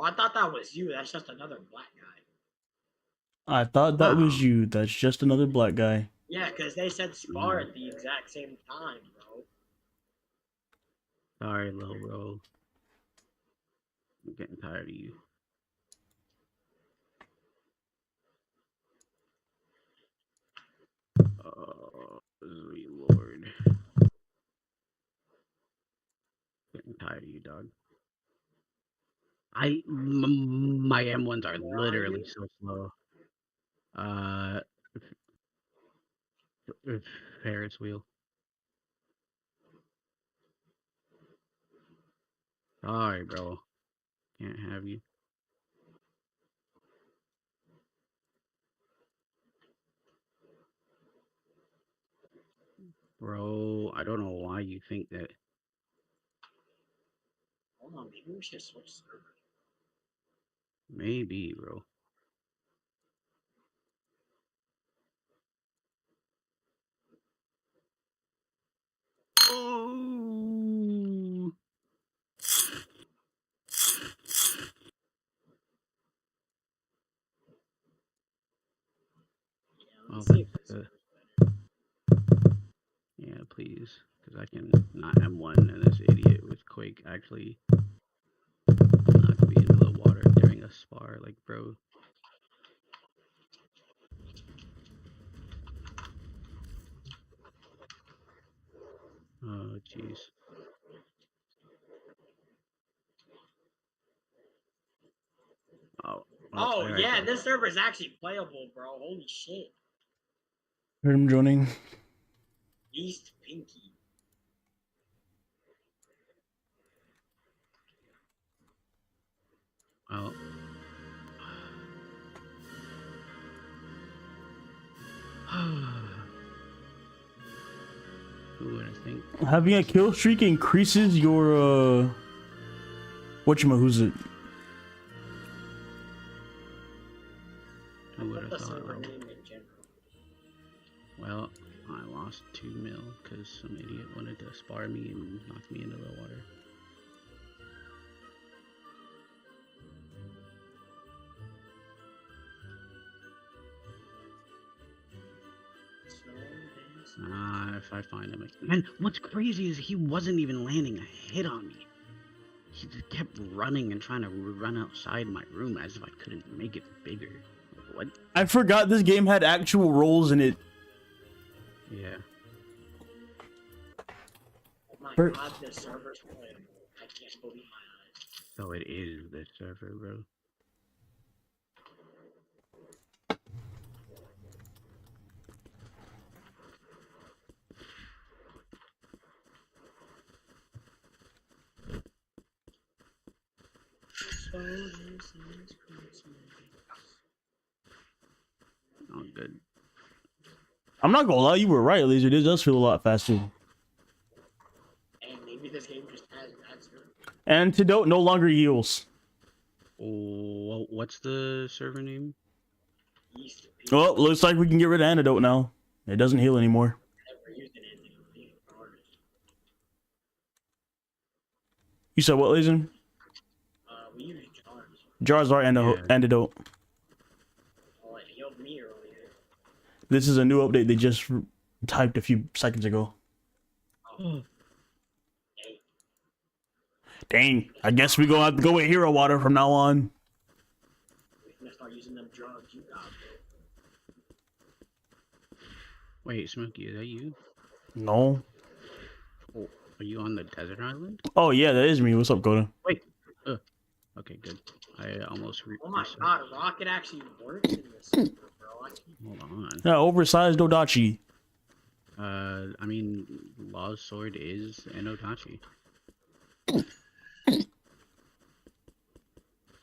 Oh, I thought that was you. That's just another black guy. I thought that was you. That's just another black guy. Yeah, because they said spar at the exact same time, bro. Sorry, little bro. I'm getting tired of you. Oh, sweet lord. Getting tired of you, dog. My M1s are literally so slow. Ferris wheel. Sorry, bro. Can't have you. Bro, I don't know why you think that. Hold on, maybe we should switch servers. Maybe, bro. Oh. Yeah, please, because I can not M1 and this idiot with Quake actually knock me into the water during a spar, like, bro. Oh, jeez. Oh yeah, this server is actually playable, bro. Holy shit. Heard him joining. East Pinky. Well. Who would I think? Having a kill streak increases your who's it? Who would have thought? Well, I lost 2 mil because some idiot wanted to spar me and knock me into the water. If I find him. And what's crazy is he wasn't even landing a hit on me. He just kept running and trying to run outside my room as if I couldn't make it bigger. Like, what? I forgot this game had actual roles in it. Yeah. Oh my god, this server's playable. I can't believe my eyes. So it is this server, bro. Oh, good. I'm not gonna lie, you were right, Laser. This does feel a lot faster. And maybe this game just has that server. Antidote no longer heals. Oh, what's the server name? Well, looks like we can get rid of Antidote now. It doesn't heal anymore. You said what, Laser? We use jars. Jars are Antidote. Oh, it healed me earlier. This is a new update they just typed a few seconds ago. Oh. Dang, I guess we gonna have to go with hero water from now on. We're gonna start using them drugs you got. Wait, Smokey, is that you? No. Oh, are you on the desert island? Oh yeah, that is me. What's up, Coda? Wait. Okay, good. I almost. Oh my god, Rocket actually works in this server, bro. Hold on. Yeah, oversized Odachi. I mean, Law's sword is an Odachi.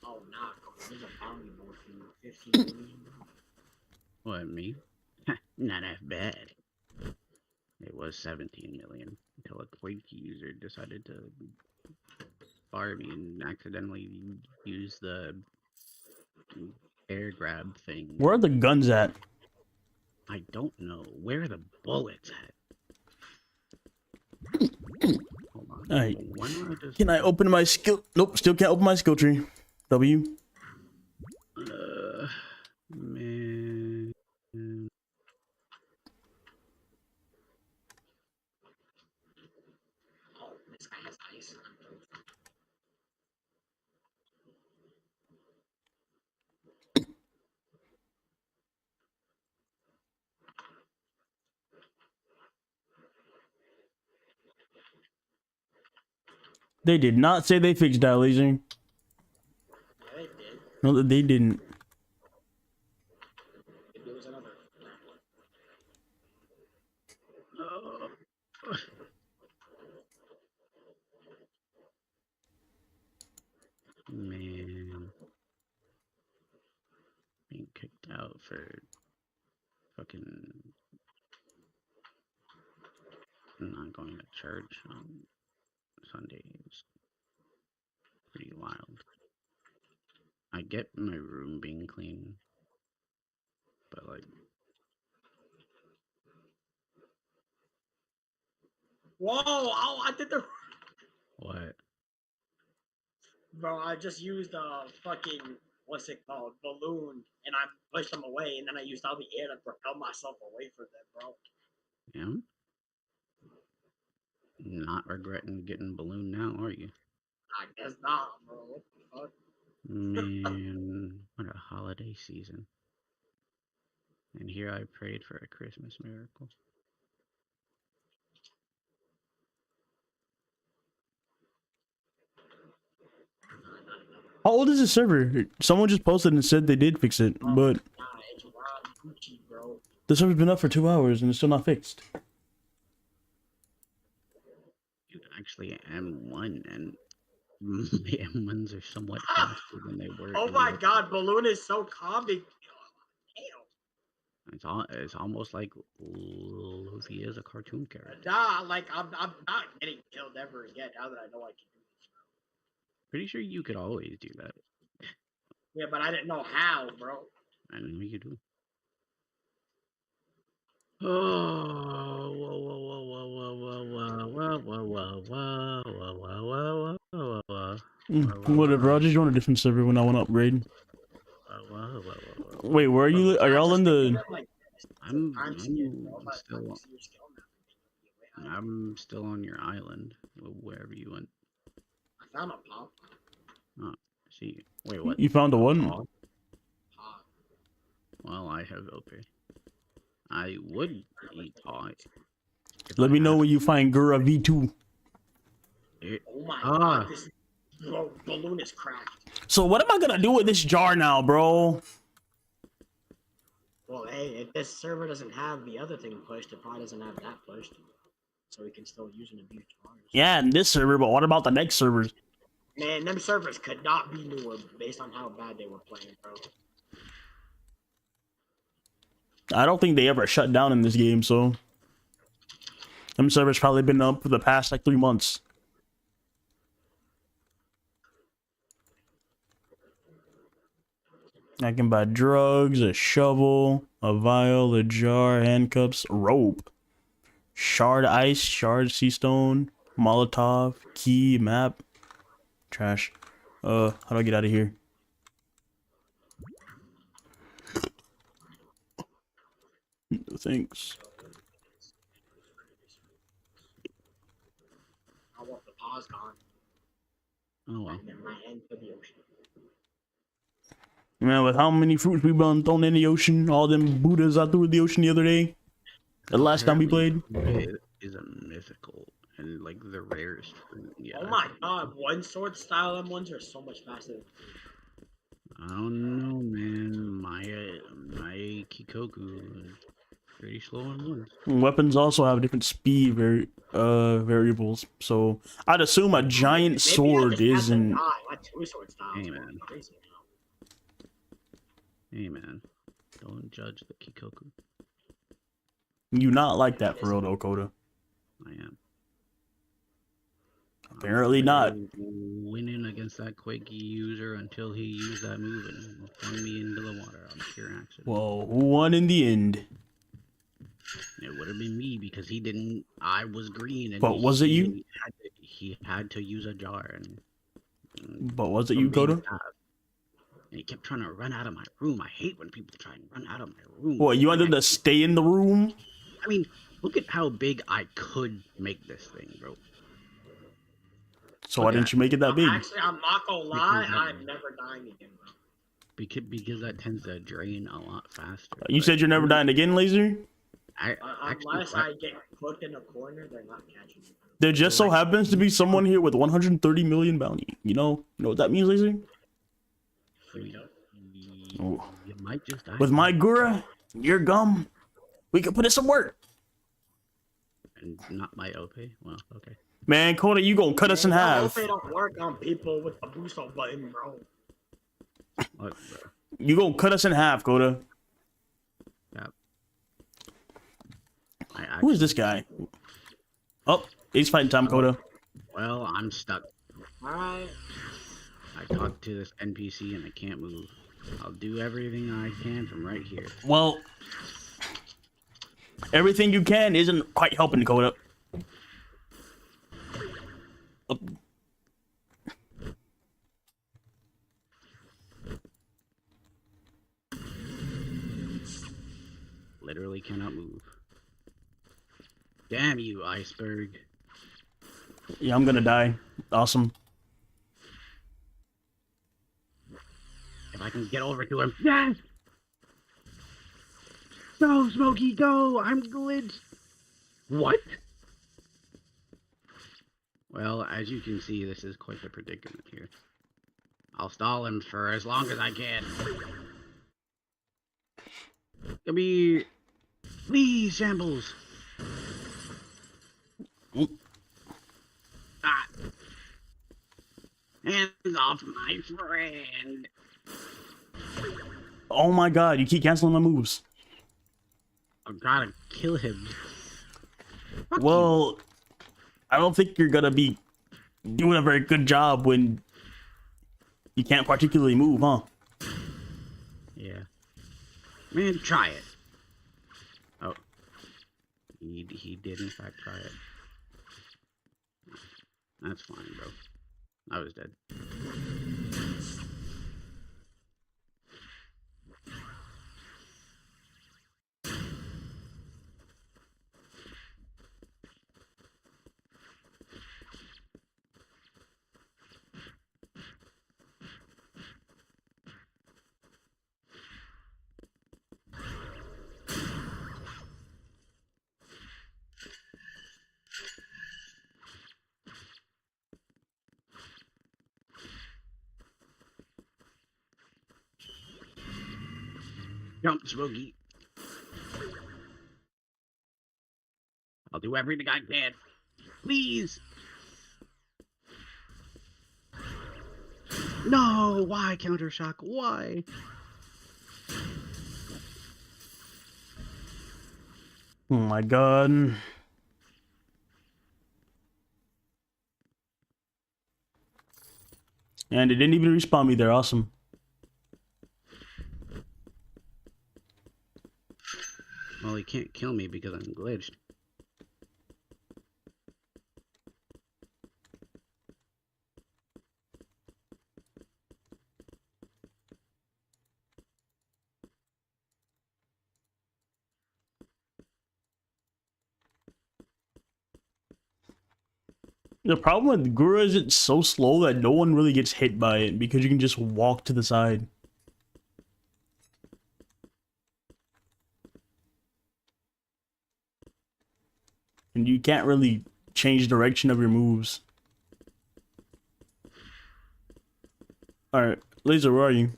Oh, nah, there's a bounty morphine, 15 million. What, me? Not that bad. It was 17 million until a Quake user decided to fire me and accidentally use the air grab thing. Where are the guns at? I don't know. Where are the bullets at? Hold on. Alright. Can I open my skill? Nope, still can't open my skill tree. W. Man. Oh, this guy has ice. They did not say they fixed that laser. Yeah, they did. No, they didn't. If there was another. Oh. Man. Being kicked out for fucking not going to church on Sunday is pretty wild. I get my room being clean, but like, Whoa! Oh, I did the. what? Bro, I just used a fucking what's it called balloon, and I pushed them away, and then I used all the air to propel myself away from them, bro. Yeah? Not regretting getting ballooned now, are you? I guess not, bro. What the fuck? Man, what a holiday season. And here I prayed for a Christmas miracle. How old is the server? Someone just posted and said they did fix it, but Nah, it's Rob Gucci, bro. the server's been up for 2 hours and it's still not fixed. You actually M1, and the M1s are somewhat faster than they were. Oh in my the- god, balloon is so calming. Damn. It's almost like Luffy is a cartoon character. Nah, like I'm not getting killed ever again now that I know I can do this, bro. Pretty sure you could always do that. Yeah, but I didn't know how, bro. I know you do. Oh, whoa, whoa, whoa, whoa, whoa, whoa, whoa, whoa, whoa, whoa, whoa, whoa, whoa, whoa, whoa. Whatever, I'll just join a different server when I want to upgrade. Whoa. Wait, where are you? Are y'all in the... I'm still. still I'm still on your island, wherever you went. I found a pop. Oh, see. Wait, what? You found a one? Pop? Well, I have okay. I would eat pie. Let me know when you find Gura V2. Oh my god, this balloon is cracked. So what am I gonna do with this jar now, bro? Well, hey, if this server doesn't have the other thing pushed, it probably doesn't have that pushed. So we can still use and abuse jars. Yeah, in this server, but what about the next servers? Man, them servers could not be newer based on how bad they were playing, bro. I don't think they ever shut down in this game, so... Them servers probably been up for the past, like, 3 months. I can buy drugs, a shovel, a vial, a jar, handcuffs, rope, shard ice, shard sea stone, Molotov, key, map, trash. How do I get out of here? Thanks. I want the pause gone. Oh well. And then my end to the ocean. Man, with how many fruits we've been thrown in the ocean, all them Buddhas I threw in the ocean the other day, the last time we played. It is a mythical and like the rarest fruit. Yeah. Oh my god, one sword style M1s are so much faster. I don't know, man. My Kikoku is pretty slow on ones. Weapons also have different speed variables, so I'd assume a giant sword isn't. My two sword styles. Hey, are man. crazy now. Hey man, don't judge the Kikoku. You not like that for real though, Coda. I am. Apparently not. Winning against that Quakey user until he used that move and threw me into the water on pure accident. Well, who won in the end? It would have been me because he didn't. I was green. And But was it you? He had to use a jar. And But was it you, Coda? And he kept trying to run out of my room. I hate when people try and run out of my room. What, you want them to stay in the room? I mean, look at how big I could make this thing, bro. So why didn't you make it that big? Actually, I'm not gonna lie, I'm never dying again, bro. Because that tends to drain a lot faster. You said you're never dying again, Laser? Unless I get put in a corner, they're not catching me. There just so happens to be someone here with 130 million bounty. You know what that means, Laser? You might just die. With my Gura, your gum, we could put in some work. And not my OP? Well, okay. Man, Coda, you gonna cut us in half. They don't work on people with the boost button, bro. Look, bro. You gonna cut us in half, Coda. Yep. Who is this guy? Oh, he's fighting time, Coda. Well, I'm stuck. Alright. I talked to this NPC and I can't move. I'll do everything I can from right here. Well, everything you can isn't quite helping, Coda. Oh. Literally cannot move. Damn you, iceberg. Yeah, I'm gonna die. Awesome. If I can get over to him. Yes! Go, Smokey, go! I'm glitched! What? Well, as you can see, this is quite the predicament here. I'll stall him for as long as I can. Come here. Please, Shambles. Ah. Hands off my friend. Oh my god, you keep canceling my moves. I've gotta kill him. Fuck Well, I don't think you're gonna be doing a very good job when you can't particularly move, huh? you. Yeah. Man, try it. Oh. He did in fact try it. That's fine, bro. I was dead. Jump, Smokey. I'll do everything I can. Please. No, why counter shock? Why? Oh my god. And it didn't even respawn me there, awesome. Well, he can't kill me because I'm glitched. The problem with Gura is it's so slow that no one really gets hit by it because you can just walk to the side. And you can't really change direction of your moves. Alright, Laser, where are you?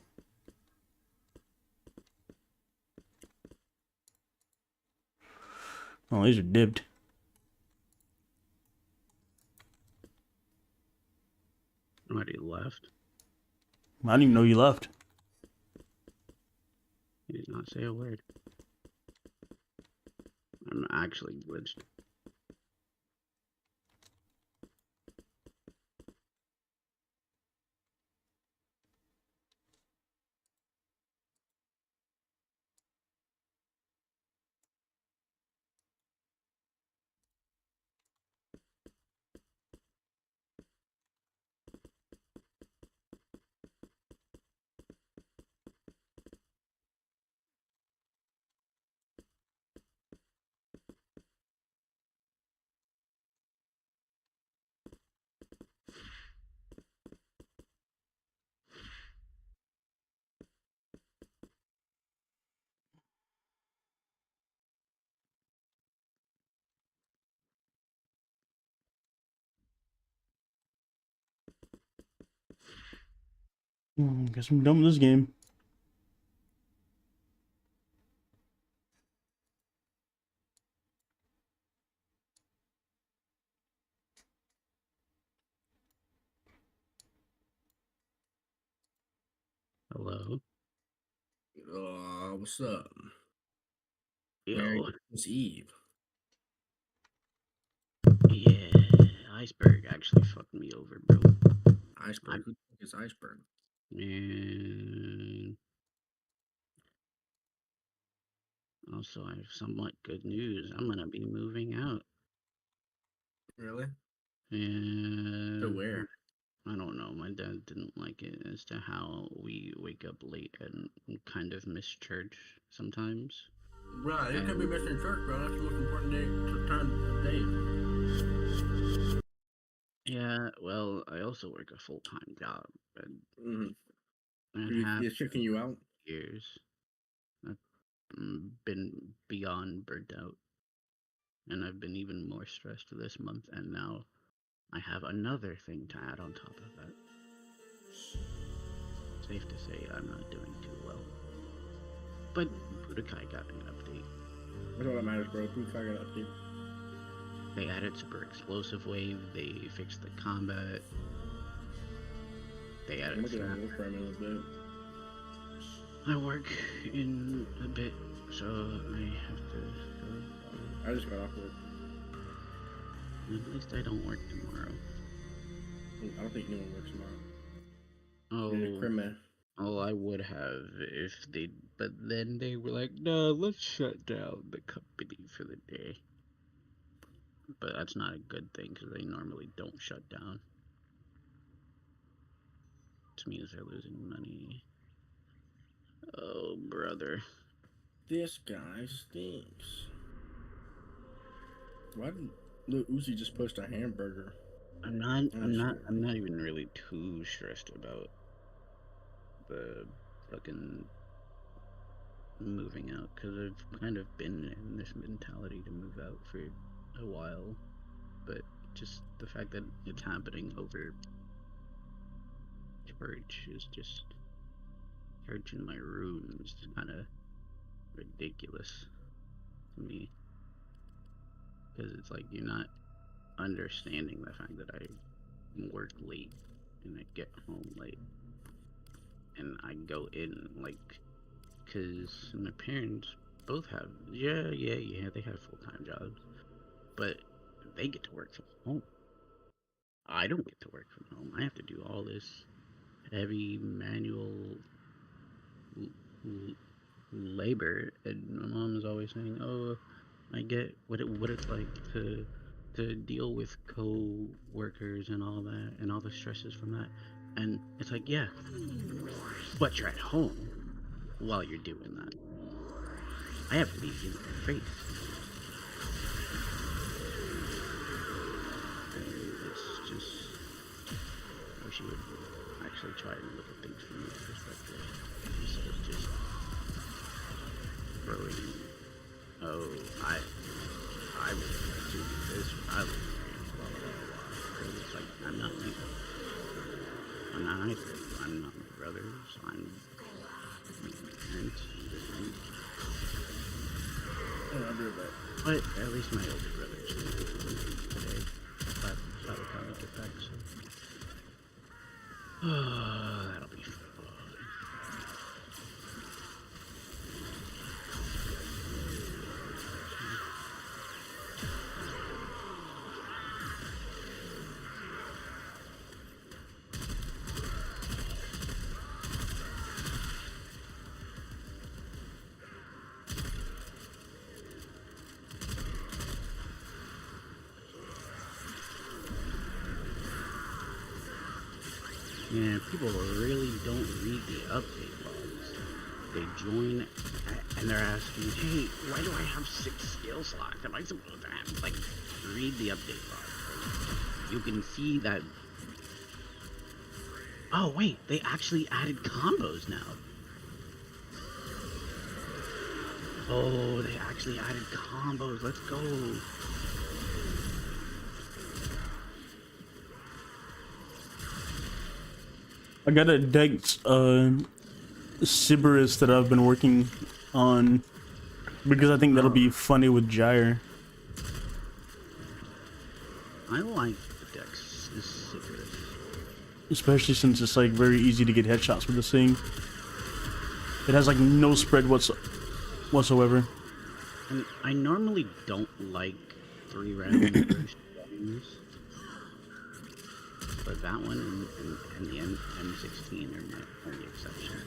Oh, Laser dipped. Already left. I didn't even know you left. He did not say a word. I'm actually glitched. Guess I'm done with this game. Hello. What's up? Yo. Christmas Eve. Yeah. Iceberg actually fucked me over, bro. Iceberg. Who the fuck is Iceberg? And also, I have somewhat good news. I'm gonna be moving out. Really? And To where? I don't know. My dad didn't like it as to how we wake up late and kind of miss church sometimes. Bro, you can't be missing church, bro. That's the most important time of day. Yeah, well, I also work a full-time job, and It's checking you out. years. I've been beyond burnt out, and I've been even more stressed this month, and now I have another thing to add on top of that. Safe to say I'm not doing too well. But Budokai got an update. That's all that matters, bro. Budokai got an update. They added super explosive wave. They fixed the combat. They added. I'm looking at Warframe a little bit. I work in a bit, so I have to go. I just got off work. At least I don't work tomorrow. I don't think anyone works tomorrow. Oh, I would have if they, but then they were like, no, let's shut down the company for the day. But that's not a good thing because they normally don't shut down. Which means they're losing money. Oh, brother. This guy stinks. Why did Lil Uzi just post a hamburger? I'm not even really too stressed about the fucking moving out because I've kind of been in this mentality to move out for a while, but just the fact that it's happening over church is just church in my room is kind of ridiculous to me because it's like you're not understanding the fact that I work late and I get home late and I go in like because my parents both have they have full-time jobs, but they get to work from home. I don't get to work from home. I have to do all this heavy manual labor, and my mom is always saying, "Oh, I get what it's like to deal with co-workers and all that, and all the stresses from that." And it's like, yeah, but you're at home while you're doing that. I have to be in your face. It's just, I wish you would actually try and look at things from your perspective instead of just throwing, oh, I would like to do this, I would blah, blah, blah, blah. Because it's like, I'm not you. I'm not either. I'm not my brothers. I'm my parents. I'll do that. But at least my older brother's today. By the time we get back, so. That'll be fun. Yeah, people really don't read the update logs. They join and they're asking, hey, why do I have 6 skill slots? Am I supposed to have, like, read the update log? You can see that. Oh, wait, they actually added combos now. Oh, they actually added combos. Let's go. I got a decked Sybaris that I've been working on because I think that'll be funny with Gyre. I like the deck's Sybaris. Especially since it's like very easy to get headshots with this thing. It has like no spread whatsoever. And I normally don't like 3 random burst weapons, but that one and the M16 are my only exceptions.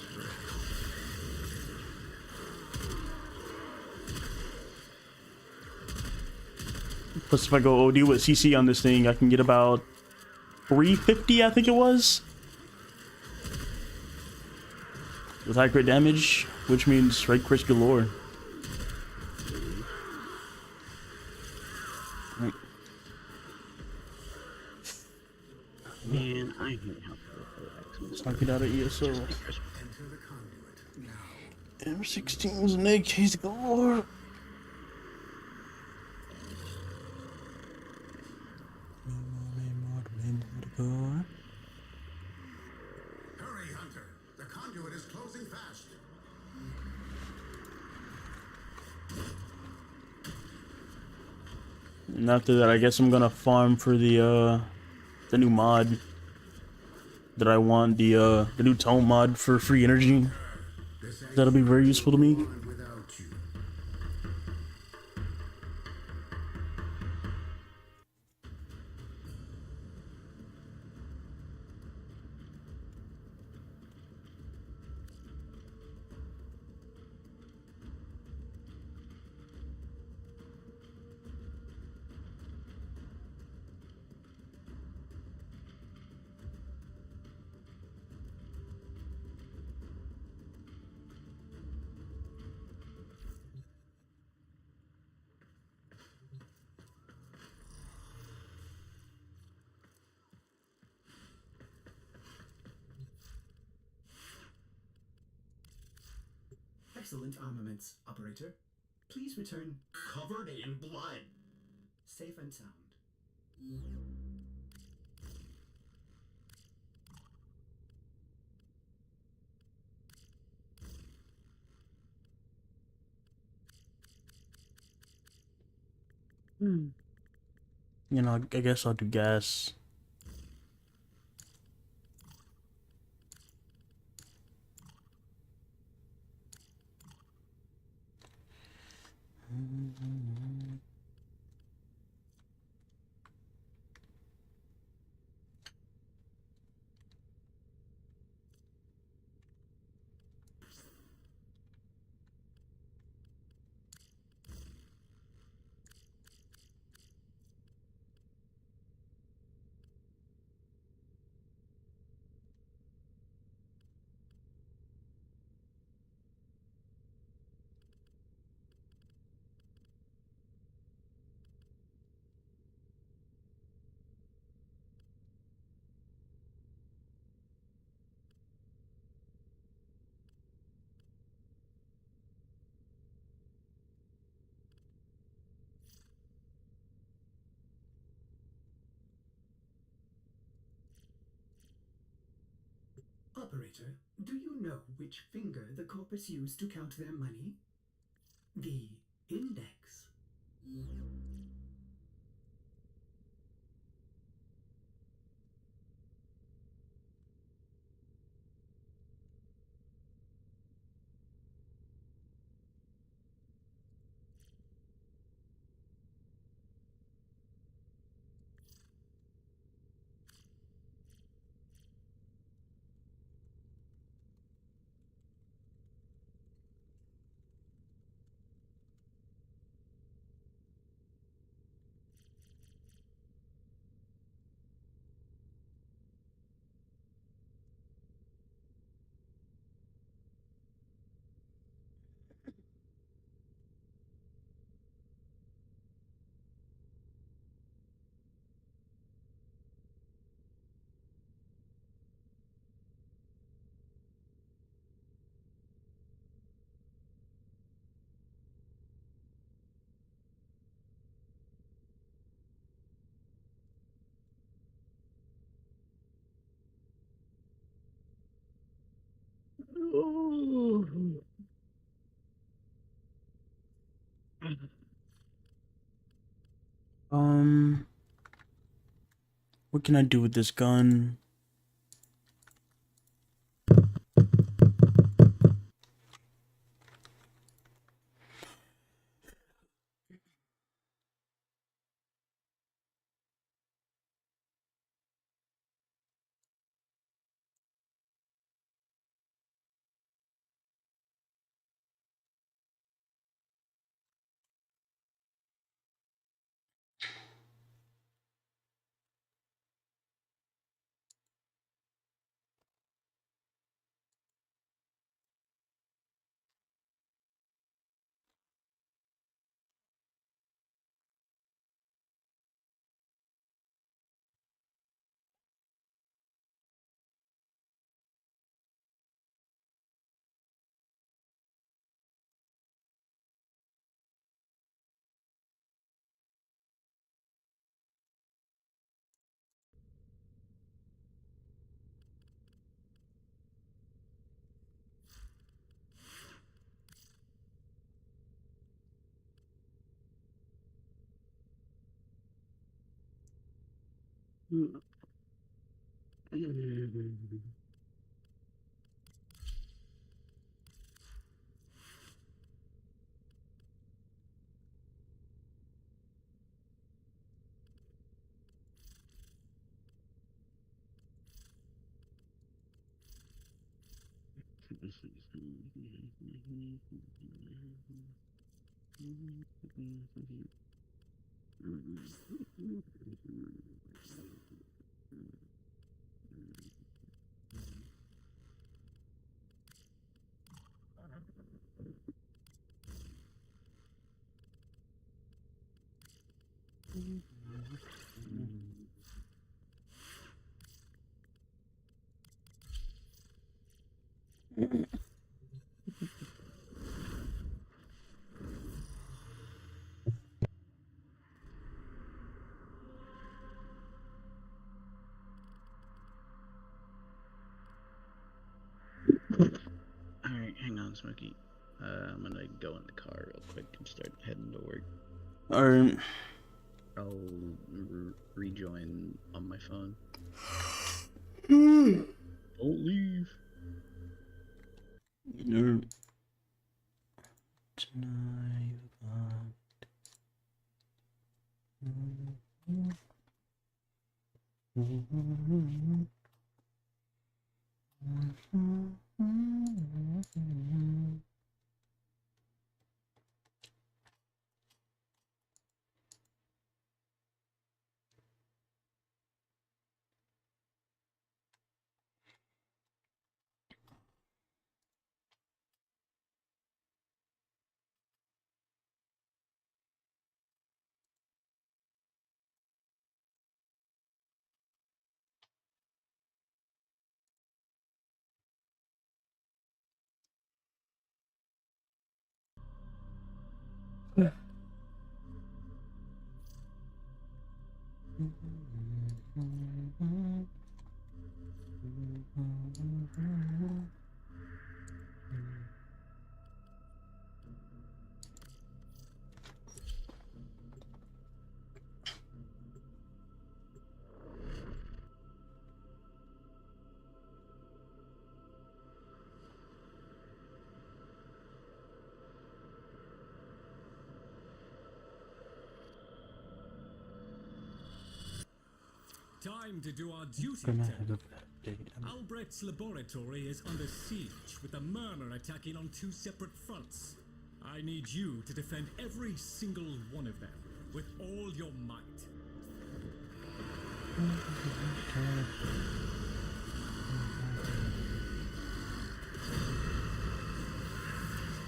Plus, if I go OD with CC on this thing, I can get about 350, I think it was. With high crit damage, which means right crits galore. Right. Man, I hate how powerful X-Men. Let's knock it out of ESO. M16 was an egg case galore. Hurry, Hunter. The conduit is closing fast. And after that, I guess I'm gonna farm for the new mod that I want, the new tome mod for free energy. That'll be very useful to me. Without you. Excellent armaments, operator. Please return Covered in blood. safe and sound. You know, I guess I'll do gas. Operator, do you know which finger the corpus used to count their money? The index. Oh. What can I do with this gun? Alright, hang on, Smokey. I'm gonna go in the car real quick and start heading to work. Alright. I'll rejoin on my phone. Hmm. Don't leave. Tonight. Time to do our duty, Gonna have Tender. a bad day. Albrecht's laboratory is under siege, with the Murmur attacking on 2 separate fronts. I need you to defend every single one of them, with all your might.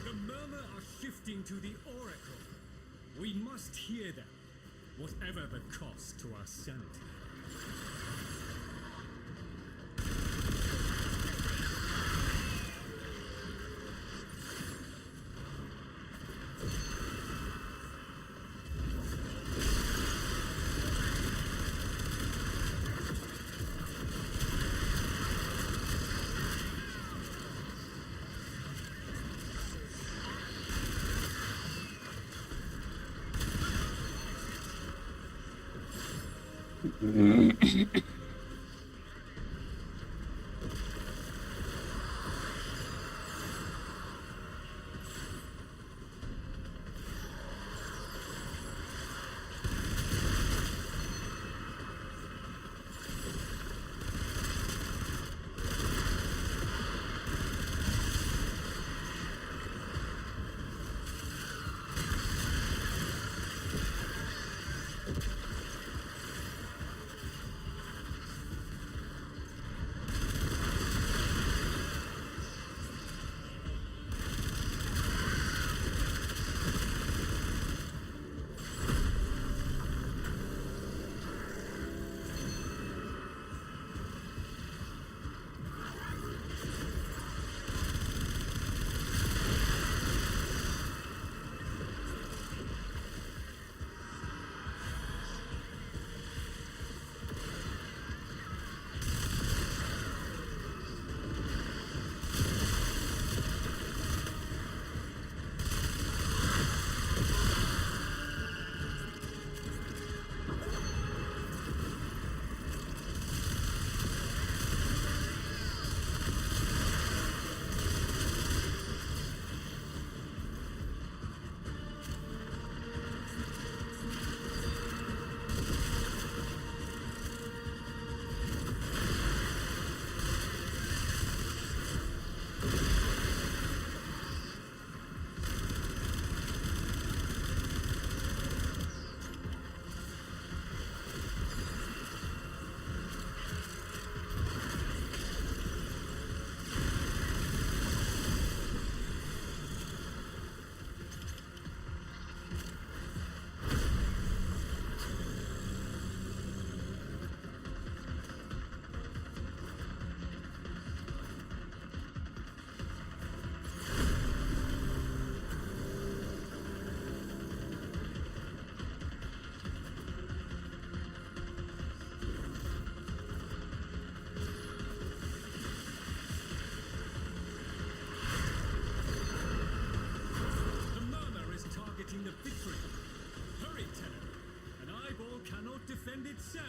The Murmur are shifting to the Oracle. We must hear them, whatever the cost to our sanity. The murmur is targeting the victory. Hurry, Tenor. An eyeball cannot defend itself.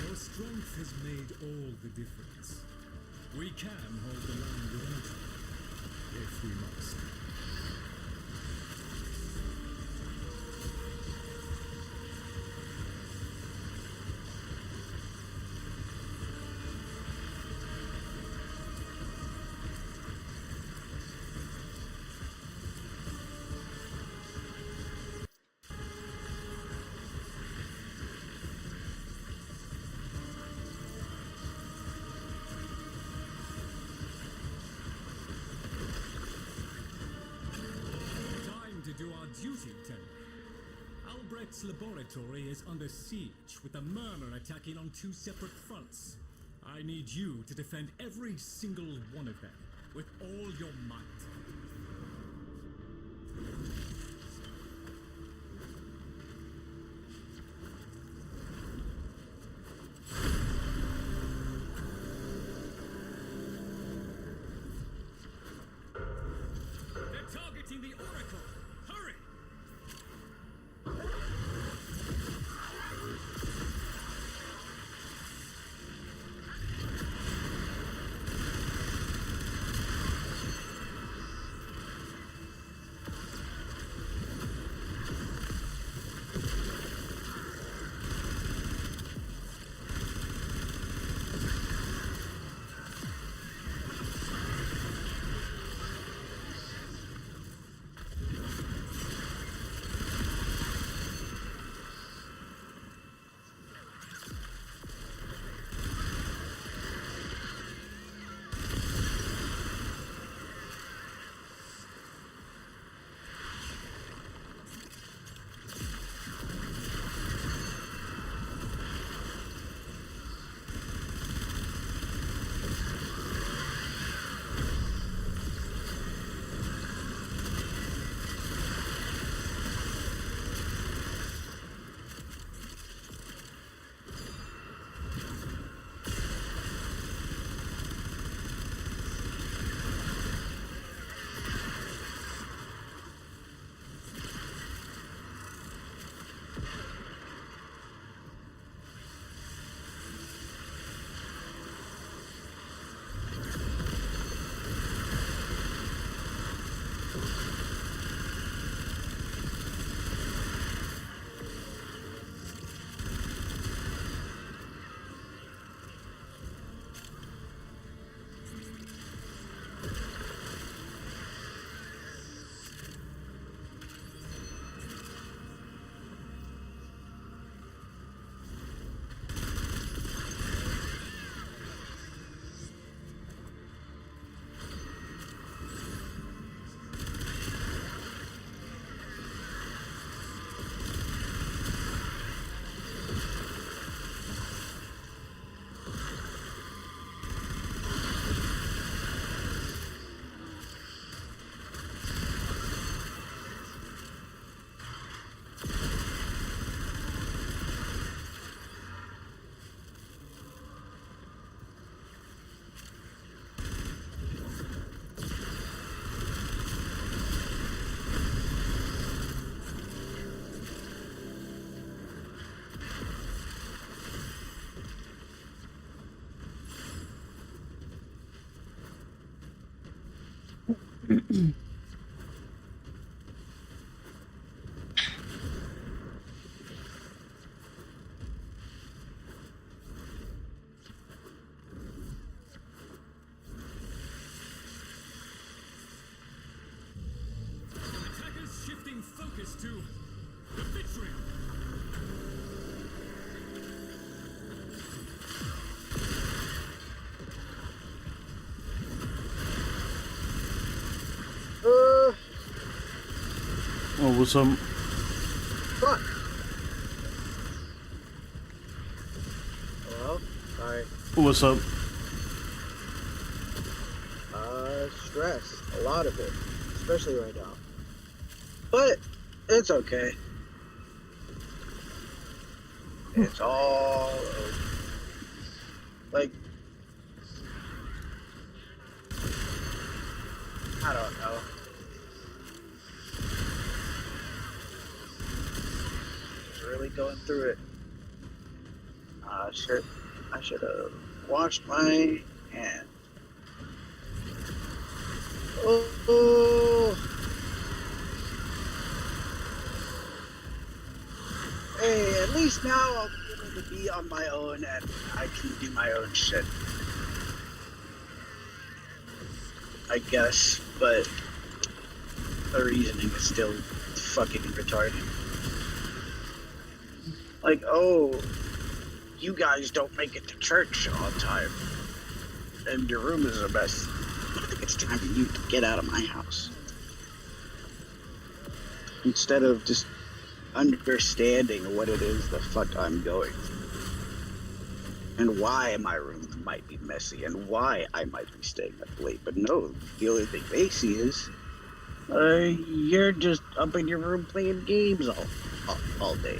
Your strength has made all the difference. We can hold the land without you, if we must. To do our duty, Tenny. Albrecht's laboratory is under siege, with the murmur attacking on 2 separate fronts. I need you to defend every single one of them, with all your might. They're targeting the Oracle! Hurry! Attackers shifting focus to the vitriol. Oh, what's up? Fuck. Hello? Sorry. What's up? Stress. A lot of it. Especially right now. But, it's okay. It's all okay. Like, I don't know. Just really going through it. I should have washed my hands. Oh. Hey, at least now I'll be able to be on my own and I can do my own shit. I guess, but the reasoning is still fucking retarded. Like, oh, you guys don't make it to church on time, and your room is a mess. I think it's time for you to get out of my house. Instead of just understanding what it is the fuck I'm going through. And why my room might be messy, and why I might be staying up late. But no, the only thing they see is, you're just up in your room playing games all day.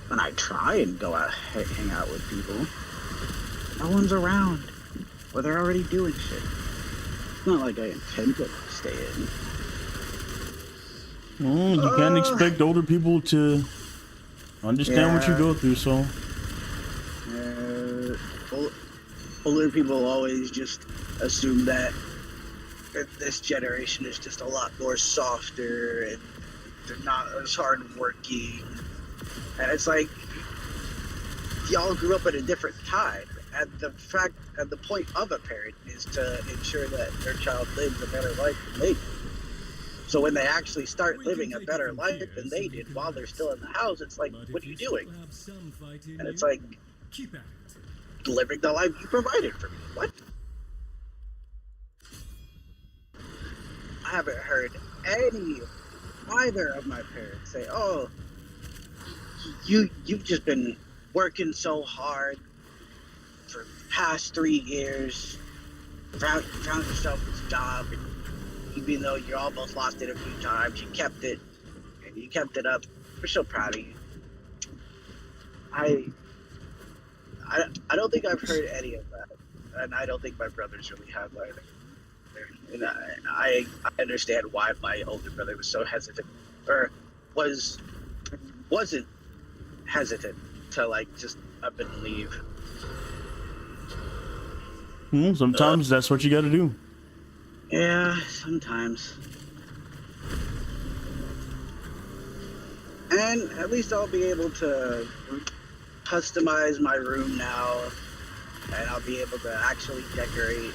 When I try and go out, hang out with people, no one's around. Or they're already doing shit. It's not like I intend to stay in. Well, you can't expect older people to understand what you go through, so. Older people always just assume that this generation is just a lot more softer and they're not as hardworking. And it's like, y'all grew up at a different time. And the point of a parent is to ensure that their child lives a better life than they did. So when they actually start living a better life than they did while they're still in the house, it's like, what are you doing? And it's like, living the life you provided for me. What? I haven't heard either of my parents say, oh, you've just been working so hard for the past 3 years, found yourself this job, and even though you almost lost it a few times, you kept it, and you kept it up. We're so proud of you. I don't think I've heard any of that, and I don't think my brothers really have either. And I understand why my older brother was so hesitant, or wasn't hesitant to like just up and leave. Sometimes that's what you got to do. Yeah, sometimes. And at least I'll be able to customize my room now, and I'll be able to actually decorate,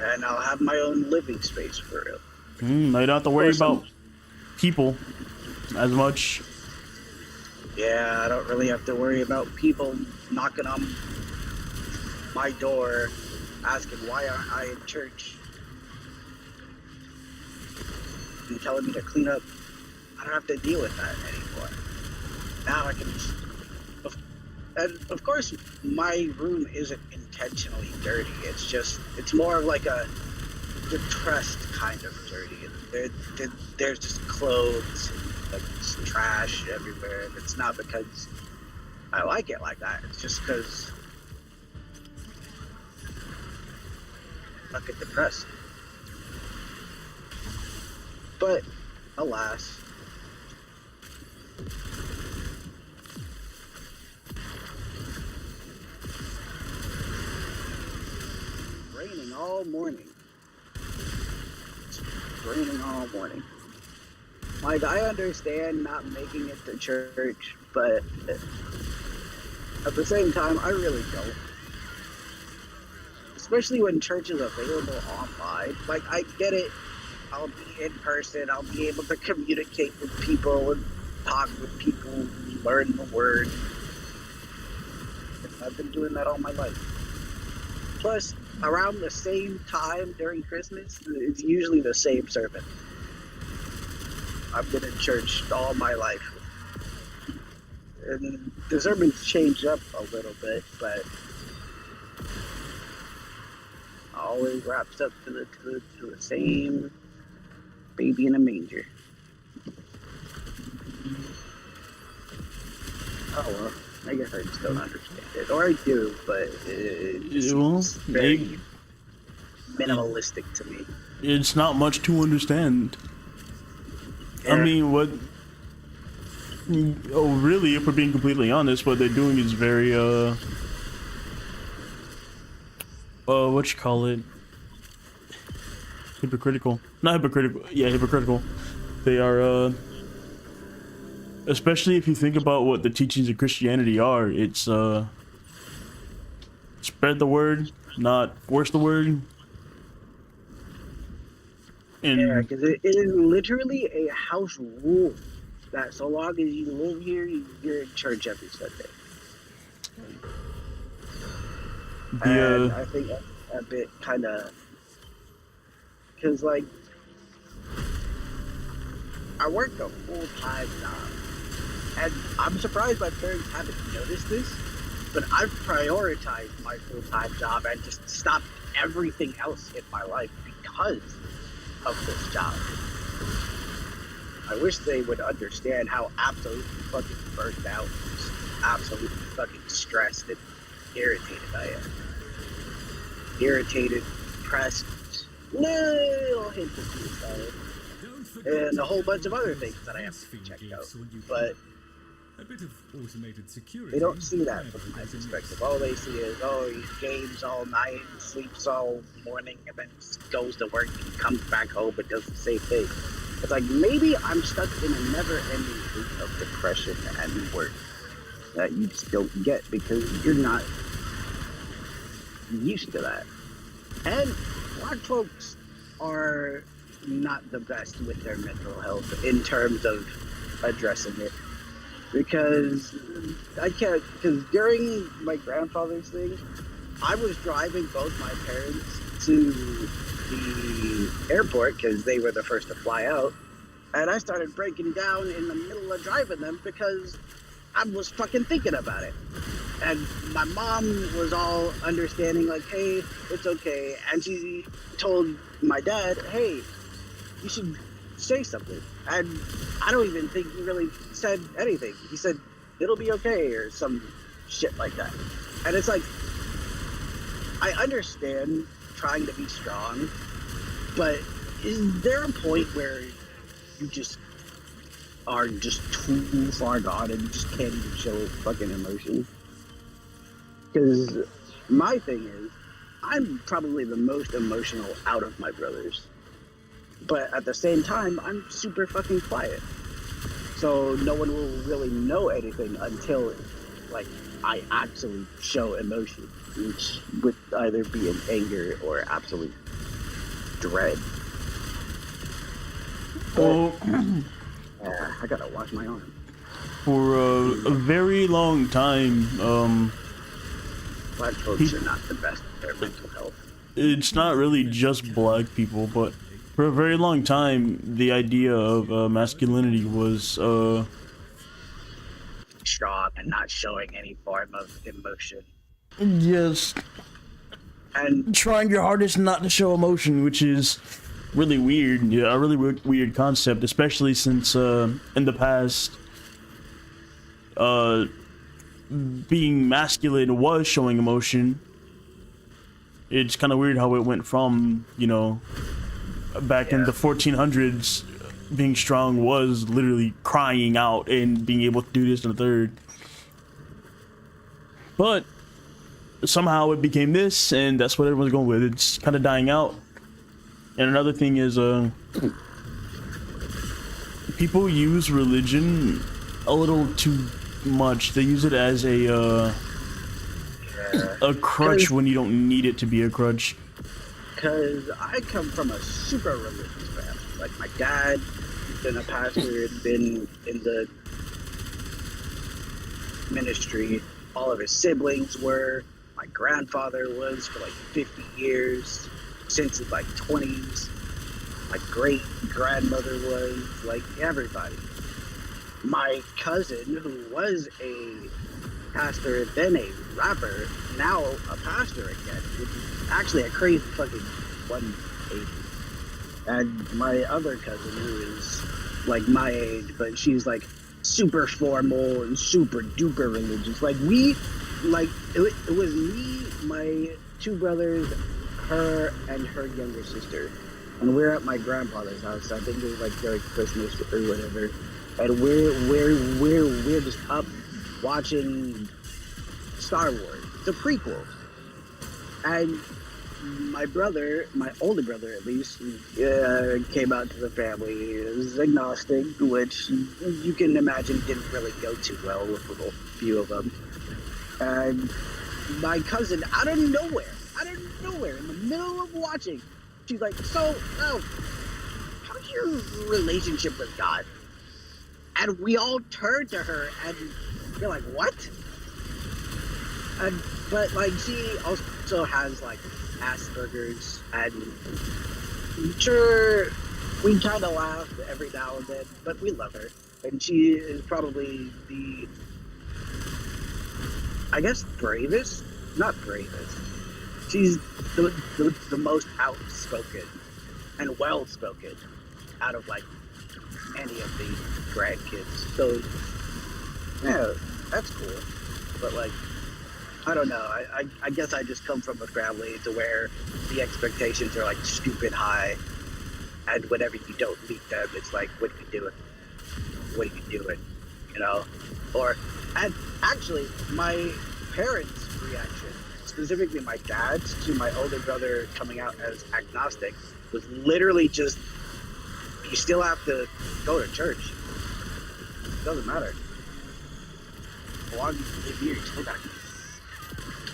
and I'll have my own living space for real. Now you don't have to worry about people as much. Yeah, I don't really have to worry about people knocking on my door asking why aren't I in church and telling me to clean up. I don't have to deal with that anymore. Now I can just... And of course, my room isn't intentionally dirty. It's more of like a depressed kind of dirty. There's just clothes, like just trash everywhere. And it's not because I like it like that. It's just because I'm fucking depressed. But alas, raining all morning. It's raining all morning. Like, I understand not making it to church, but at the same time, I really don't. Especially when church is available online. Like, I get it. I'll be in person. I'll be able to communicate with people and talk with people, learn the word. I've been doing that all my life. Plus, around the same time during Christmas, it's usually the same sermon. I've been in church all my life. And the sermons change up a little bit, but always wraps up to the same baby in a manger. Oh well, I guess I just don't understand it. Or I do, but it's very minimalistic to me. It's not much to understand. Yeah. I mean, really, if we're being completely honest, what they're doing is very, what you call it? Hypocritical. Not hypocritical. Yeah, hypocritical. They are, especially if you think about what the teachings of Christianity are, it's, spread the word, not force the word. Yeah, And because it is literally a house rule that so long as you live here, you're in church every Sunday. And I think that's a bit kind of, because like, I work a full-time job, and I'm surprised my parents haven't noticed this, but I've prioritized my full-time job and just stopped everything else in my life because of this job. I wish they would understand how absolutely fucking burnt out, just absolutely fucking stressed and irritated I am. Irritated, depressed, little hint of suicide, and a whole bunch of other things that I have to check out. But a bit of automated security. they don't see that from my perspective. All they see is, oh, he games all night, sleeps all morning, and then goes to work and comes back home and does the same thing. It's like, maybe I'm stuck in a never-ending loop of depression and work that you just don't get because you're not used to that. And black folks are not the best with their mental health in terms of addressing it. Because because during my grandfather's thing, I was driving both my parents to the airport because they were the first to fly out, and I started breaking down in the middle of driving them because I was fucking thinking about it. And my mom was all understanding, like, hey, it's okay. And she told my dad, hey, you should say something. And I don't even think he really said anything. He said, it'll be okay, or some shit like that. And it's like, I understand trying to be strong, but is there a point where you just are just too far gone and you just can't even show fucking emotion? Because my thing is, I'm probably the most emotional out of my brothers. But at the same time, I'm super fucking quiet. So no one will really know anything until, like, I actually show emotion, which would either be in anger or absolute dread. well, I gotta wash my arm. for a very long time, Black folks are not the best with their mental health. it's not really just black people, but for a very long time, the idea of masculinity was Strong and not showing any form of emotion. yes, And trying your hardest not to show emotion, which is really weird. Yeah, a really weird concept, especially since in the past, being masculine was showing emotion. It's kind of weird how it went from, you know, back in the 1400s, being strong was literally crying out and being able to do this and the third. But somehow it became this, and that's what everyone's going with. It's kind of dying out. And another thing is, people use religion a little too much. They use it as a crutch when you don't need it to be a crutch. because I come from a super religious family. Like, my dad has been a pastor and been in the ministry. All of his siblings were. My grandfather was for like 50 years, since his like 20s. My great grandmother was, like, everybody. My cousin, who was a pastor, then a rapper, now a pastor again, which is actually a crazy fucking 180. And my other cousin, who is like my age, but she's like super formal and super duper religious. Like, we, like, it was me, my two brothers, her, and her younger sister. And we're at my grandfather's house. I think it was like during Christmas or whatever. And we're just up watching Star Wars, the prequels. And my brother, my older brother at least, came out to the family. He was agnostic, which you can imagine didn't really go too well with a few of them. And my cousin, out of nowhere, in the middle of watching, she's like, "So, how's your relationship with God?" And we all turned to her, and we're like, "What?" And but like she also has like Asperger's, and sure, we kind of laugh every now and then, but we love her, and she is probably the, I guess, bravest, not bravest. She's the most outspoken and well-spoken out of like any of the grandkids. So yeah, that's cool. But like, I don't know. I guess I just come from a family to where the expectations are like stupid high, and whenever you don't meet them, it's like, what are you doing? What are you doing? You know? And actually, my parents' reaction, specifically my dad's, to my older brother coming out as agnostic, was literally just, you still have to go to church. It doesn't matter. As long as you live here, you still gotta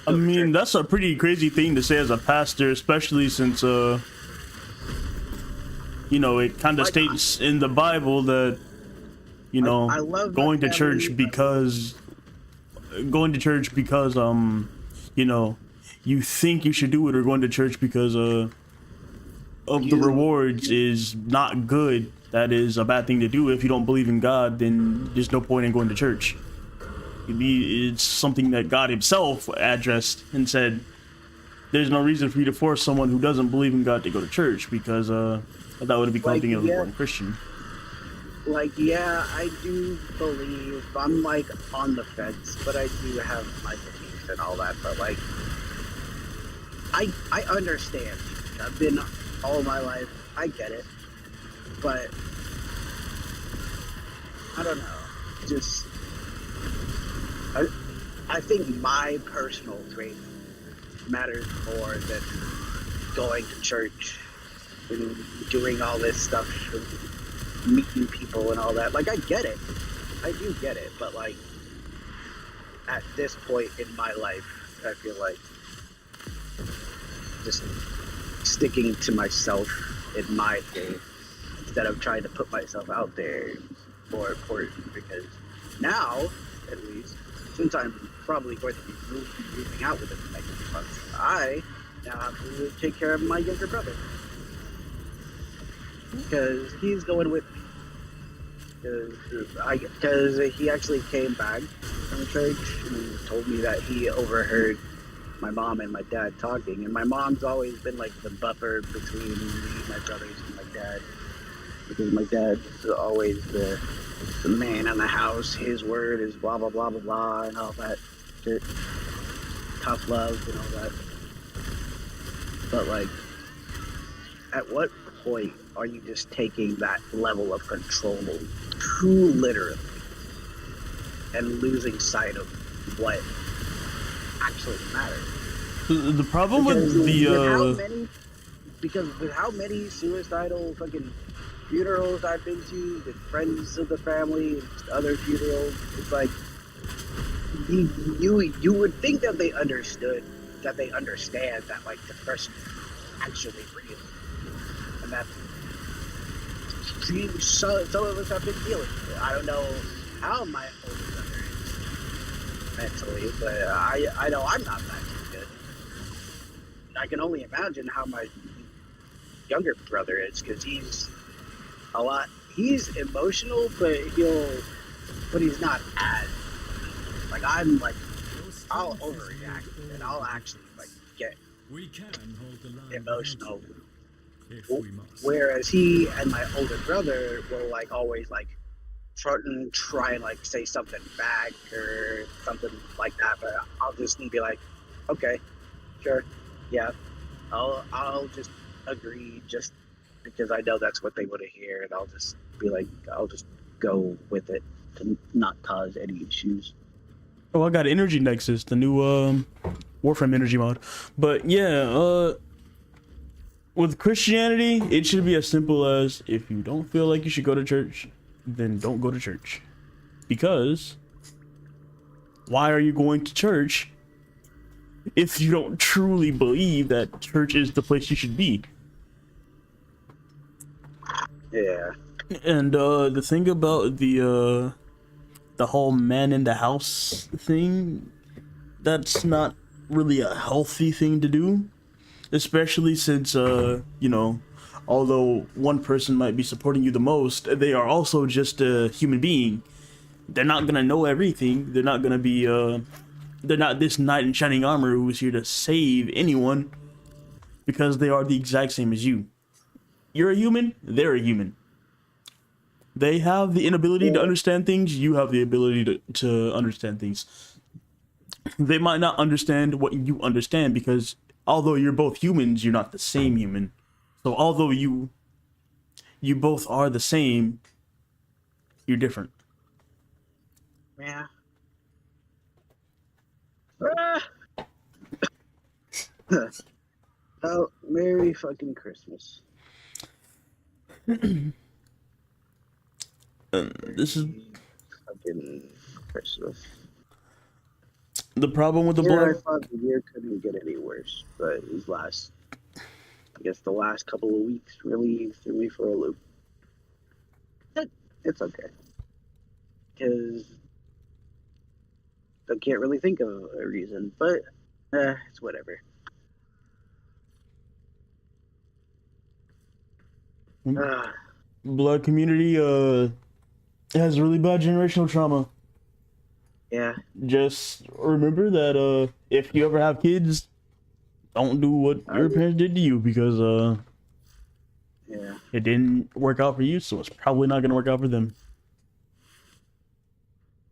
I mean, that's a pretty crazy thing to say as a pastor, especially since, you know, it kind of states in the Bible that, you know, I love going to church because, you know, you think you should do it, or going to church because, of the rewards is not good. That is a bad thing to do. If you don't believe in God, then there's no point in going to church. It's something that God himself addressed and said, there's no reason for you to force someone who doesn't believe in God to go to church, because that would become like, a born Christian. Like, yeah, I do believe, I'm like on the fence, but I do have my beliefs and all that. But like, I understand. I've been all my life. I get it. But I don't know. Just, I think my personal faith matters more than going to church and doing all this stuff and meeting people and all that. Like, I get it. I do get it. But like, at this point in my life, I feel like just sticking to myself in my faith instead of trying to put myself out there is more important, because now, at least, since I'm probably going to be moving out within the next few months, I now have to take care of my younger brother, because he's going with me. Because he actually came back from church and told me that he overheard my mom and my dad talking, and my mom's always been like the buffer between me, my brothers, and my dad, because my dad's always the man in the house. His word is blah blah blah blah blah and all that shit, tough love and all that. But like, at what point are you just taking that level of control too literally and losing sight of what actually matters? The problem with with how many suicidal fucking funerals I've been to, and friends of the family, and just other funerals, it's like, you would think that they understood, that they understand that like the person is actually real, and that some of us have been dealing with it. I don't know how my older brother is mentally, but I know I'm not that good. I can only imagine how my younger brother is, because he's emotional, but he's not as, like, I'm like, I'll overreact and I'll actually like get emotional, whereas he and my older brother will like always like try and like say something back or something like that, but I'll just be like, okay, sure, yeah, I'll just agree, just because I know that's what they want to hear, and I'll just be like, I'll just go with it to not cause any issues. Oh, I got Energy Nexus, the new Warframe energy mod. But yeah, With Christianity, it should be as simple as if you don't feel like you should go to church, then don't go to church. Because why are you going to church if you don't truly believe that church is the place you should be? Yeah. And the thing about the whole man in the house thing, that's not really a healthy thing to do, especially since you know, although one person might be supporting you the most, they are also just a human being. They're not gonna know everything. They're not gonna be they're not this knight in shining armor who's here to save anyone, because they are the exact same as you. You're a human, they're a human. They have the inability to understand things, you have the ability to understand things. They might not understand what you understand, because although you're both humans, you're not the same human. So although you both are the same, you're different. Yeah. Oh, Merry fucking Christmas. This is Fucking Christmas. the problem with the Yeah, I blood. thought the year couldn't get any worse, but these last, I guess the last couple of weeks really threw me for a loop. But it's okay. Because I can't really think of a reason, but it's whatever. Blood community has really bad generational trauma. Yeah. Just remember that if you ever have kids, don't do what your parents did to you, because Yeah. it didn't work out for you, so it's probably not gonna work out for them.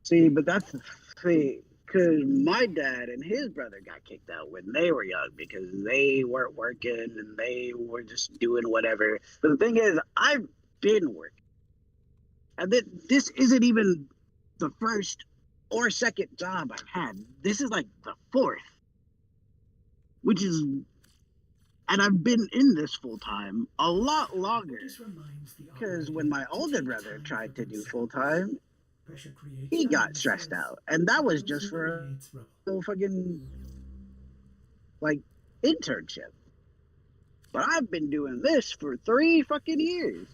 See, but that's the thing, because my dad and his brother got kicked out when they were young because they weren't working and they were just doing whatever. But the thing is, I've been working. And this isn't even the first or second job I've had. This is like the fourth. Which is, and I've been in this full time a lot longer. Because when my older brother tried to do full time, he got stressed out. And that was just for a little fucking, like, internship. But I've been doing this for 3 fucking years.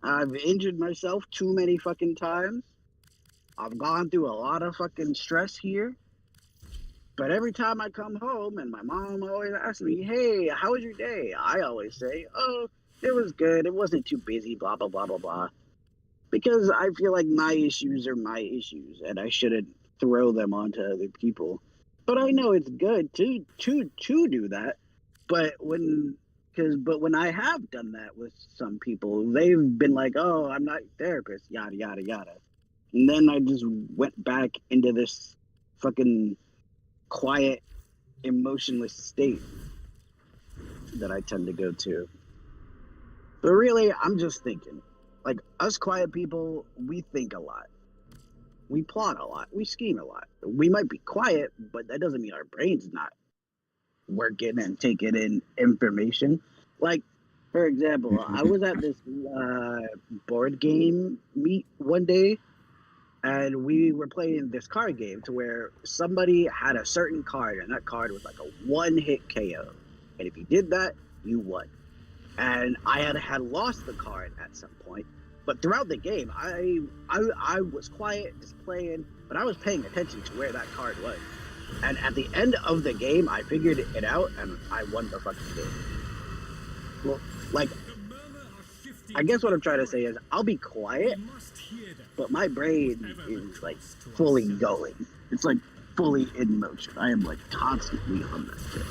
I've injured myself too many fucking times. I've gone through a lot of fucking stress here. But every time I come home and my mom always asks me, hey, how was your day? I always say, oh, it was good. It wasn't too busy, blah, blah, blah, blah, blah. Because I feel like my issues are my issues and I shouldn't throw them onto other people. But I know it's good to do that. But when I have done that with some people, they've been like, oh, I'm not your therapist, yada, yada, yada. And then I just went back into this fucking quiet, emotionless state that I tend to go to. But really, I'm just thinking. Like, us quiet people, we think a lot. We plot a lot. We scheme a lot. We might be quiet, but that doesn't mean our brain's not working and taking in information. Like, for example, I was at this board game meet one day, and we were playing this card game to where somebody had a certain card, and that card was like a one-hit KO. And if you did that, you won. And I had lost the card at some point. But throughout the game, I was quiet, just playing, but I was paying attention to where that card was. And at the end of the game, I figured it out, and I won the fucking game. Well, like, I guess what I'm trying to say is, I'll be quiet, but my brain is, like, fully going. It's, like, fully in motion. I am, like, constantly on that shit.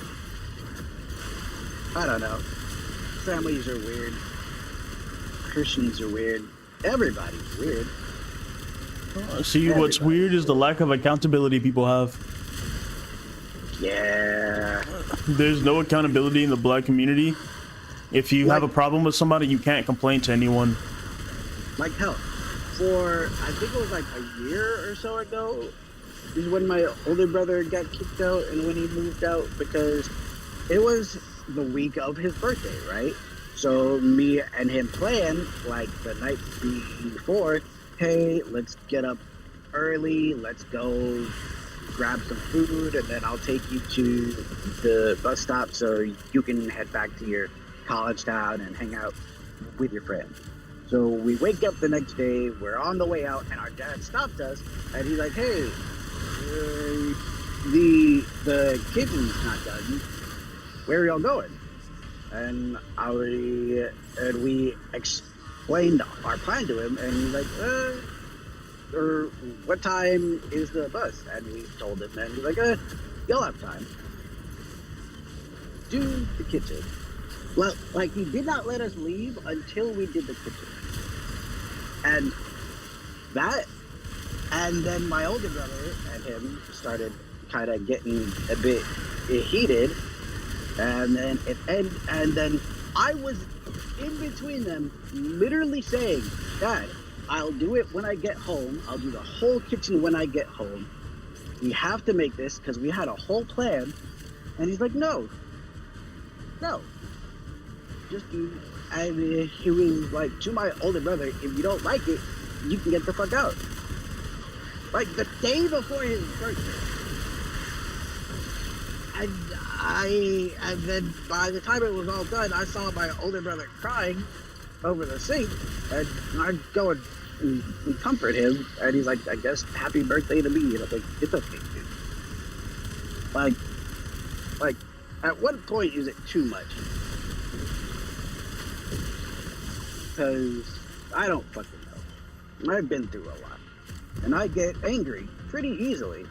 I don't know. Families are weird. Christians are weird. Everybody's weird. See, what's weird is the lack of accountability people have. Yeah. There's no accountability in the black community. If you have a problem with somebody, you can't complain to anyone. Like, hell, for, I think it was like a year or so ago, is when my older brother got kicked out and when he moved out because it was the week of his birthday, right? So me and him planned like the night before, hey, let's get up early, let's go grab some food, and then I'll take you to the bus stop so you can head back to your college town and hang out with your friends. So we wake up the next day, we're on the way out, and our dad stopped us, and he's like, hey, the kitchen's not done. Where are y'all going? And we explained our plan to him, and he's like, or what time is the bus? And we told him, and he's like, you'll have time. Do the kitchen. Well, like, he did not let us leave until we did the kitchen. And then my older brother and him started kind of getting a bit heated. And then I was in between them, literally saying, Dad, I'll do it when I get home. I'll do the whole kitchen when I get home. We have to make this because we had a whole plan. And he's like, no. Just do. And he was like, to my older brother, if you don't like it, you can get the fuck out. Like the day before his birthday. And then by the time it was all done, I saw my older brother crying over the sink, and I go and comfort him, and he's like, I guess happy birthday to me. And I'm like, it's okay, dude. Like, at what point is it too much? Because I don't fucking know. I've been through a lot, and I get angry pretty easily.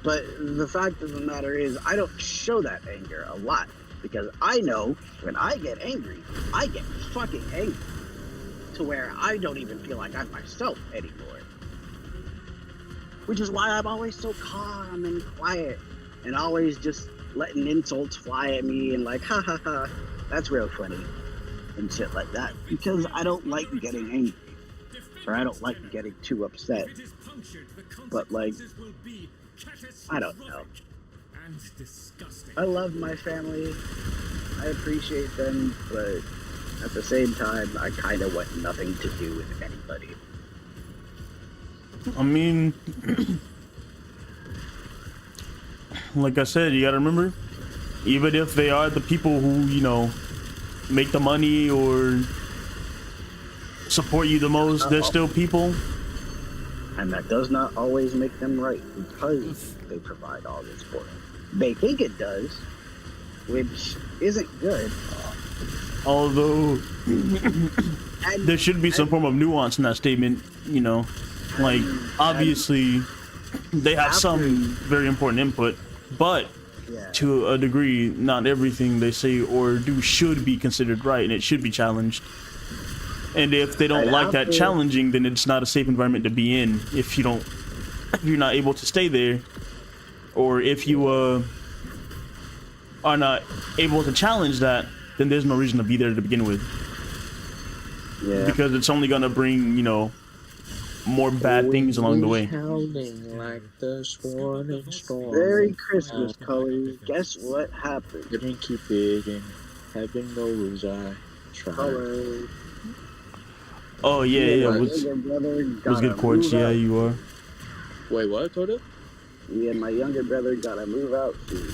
But the fact of the matter is, I don't show that anger a lot, because I know when I get angry, I get fucking angry to where I don't even feel like I'm myself anymore. Which is why I'm always so calm and quiet and always just letting insults fly at me and like, ha ha ha, that's real funny and shit like that, because I don't like getting angry, or I don't like getting too upset. But like, I don't know. I love my family. I appreciate them, but at the same time, I kind of want nothing to do with anybody. I mean, like I said, you gotta remember, even if they are the people who, you know, make the money or support you the most, they're still people. And that does not always make them right, because they provide all this for them. They think it does, which isn't good. Although there should be some form of nuance in that statement, you know, like obviously they have some very important input, but to a degree, not everything they say or do should be considered right, and it should be challenged. And if they don't like that challenging, then it's not a safe environment to be in. If you're not able to stay there, or if you are not able to challenge that, then there's no reason to be there to begin with. Yeah. Because it's only gonna bring, you know, more bad things along the way. Like the swirling storm. Merry Christmas, Color. Guess what happened? Didn't keep it, heaven knows I tried. Color. Oh yeah. Was good chords. Yeah, you are. Wait, what, Toto? Me and my younger brother gotta move out soon.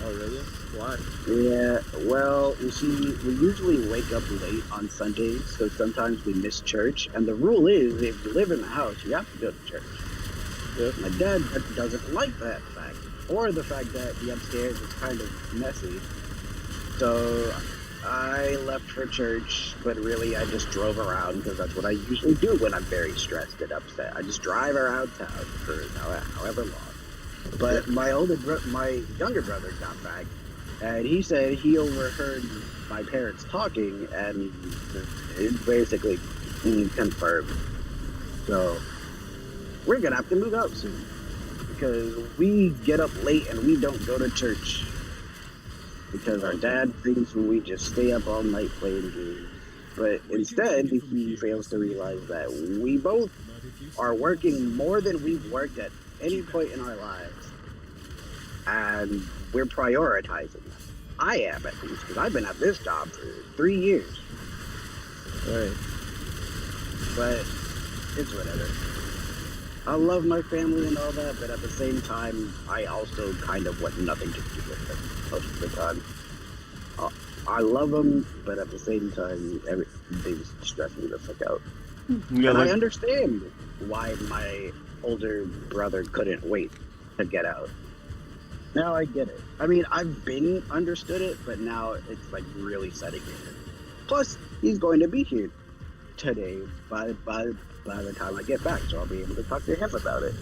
Oh really? Why? Yeah, well, you see, we usually wake up late on Sundays, so sometimes we miss church. And the rule is, if you live in the house, you have to go to church. Yeah. My dad doesn't like that fact, or the fact that the upstairs is kind of messy. So I left for church, but really I just drove around, because that's what I usually do when I'm very stressed and upset. I just drive around town for however long. But my younger brother got back, and he said he overheard my parents talking, and it basically confirmed. So we're gonna have to move out soon, because we get up late and we don't go to church, because our dad thinks we just stay up all night playing games. But instead, he fails to realize that we both are working more than we've worked at any point in our lives, and we're prioritizing them. I am, at least, because I've been at this job for 3 years. Right. But it's whatever. I love my family and all that, but at the same time, I also kind of want nothing to do with them most of the time. I love them, but at the same time, they stress me the fuck out. Yeah, And like, I understand why my older brother couldn't wait to get out. Now I get it. I mean, I've been understood it, but now it's like really setting in. Plus, he's going to be here today by the time I get back, so I'll be able to talk to him about it.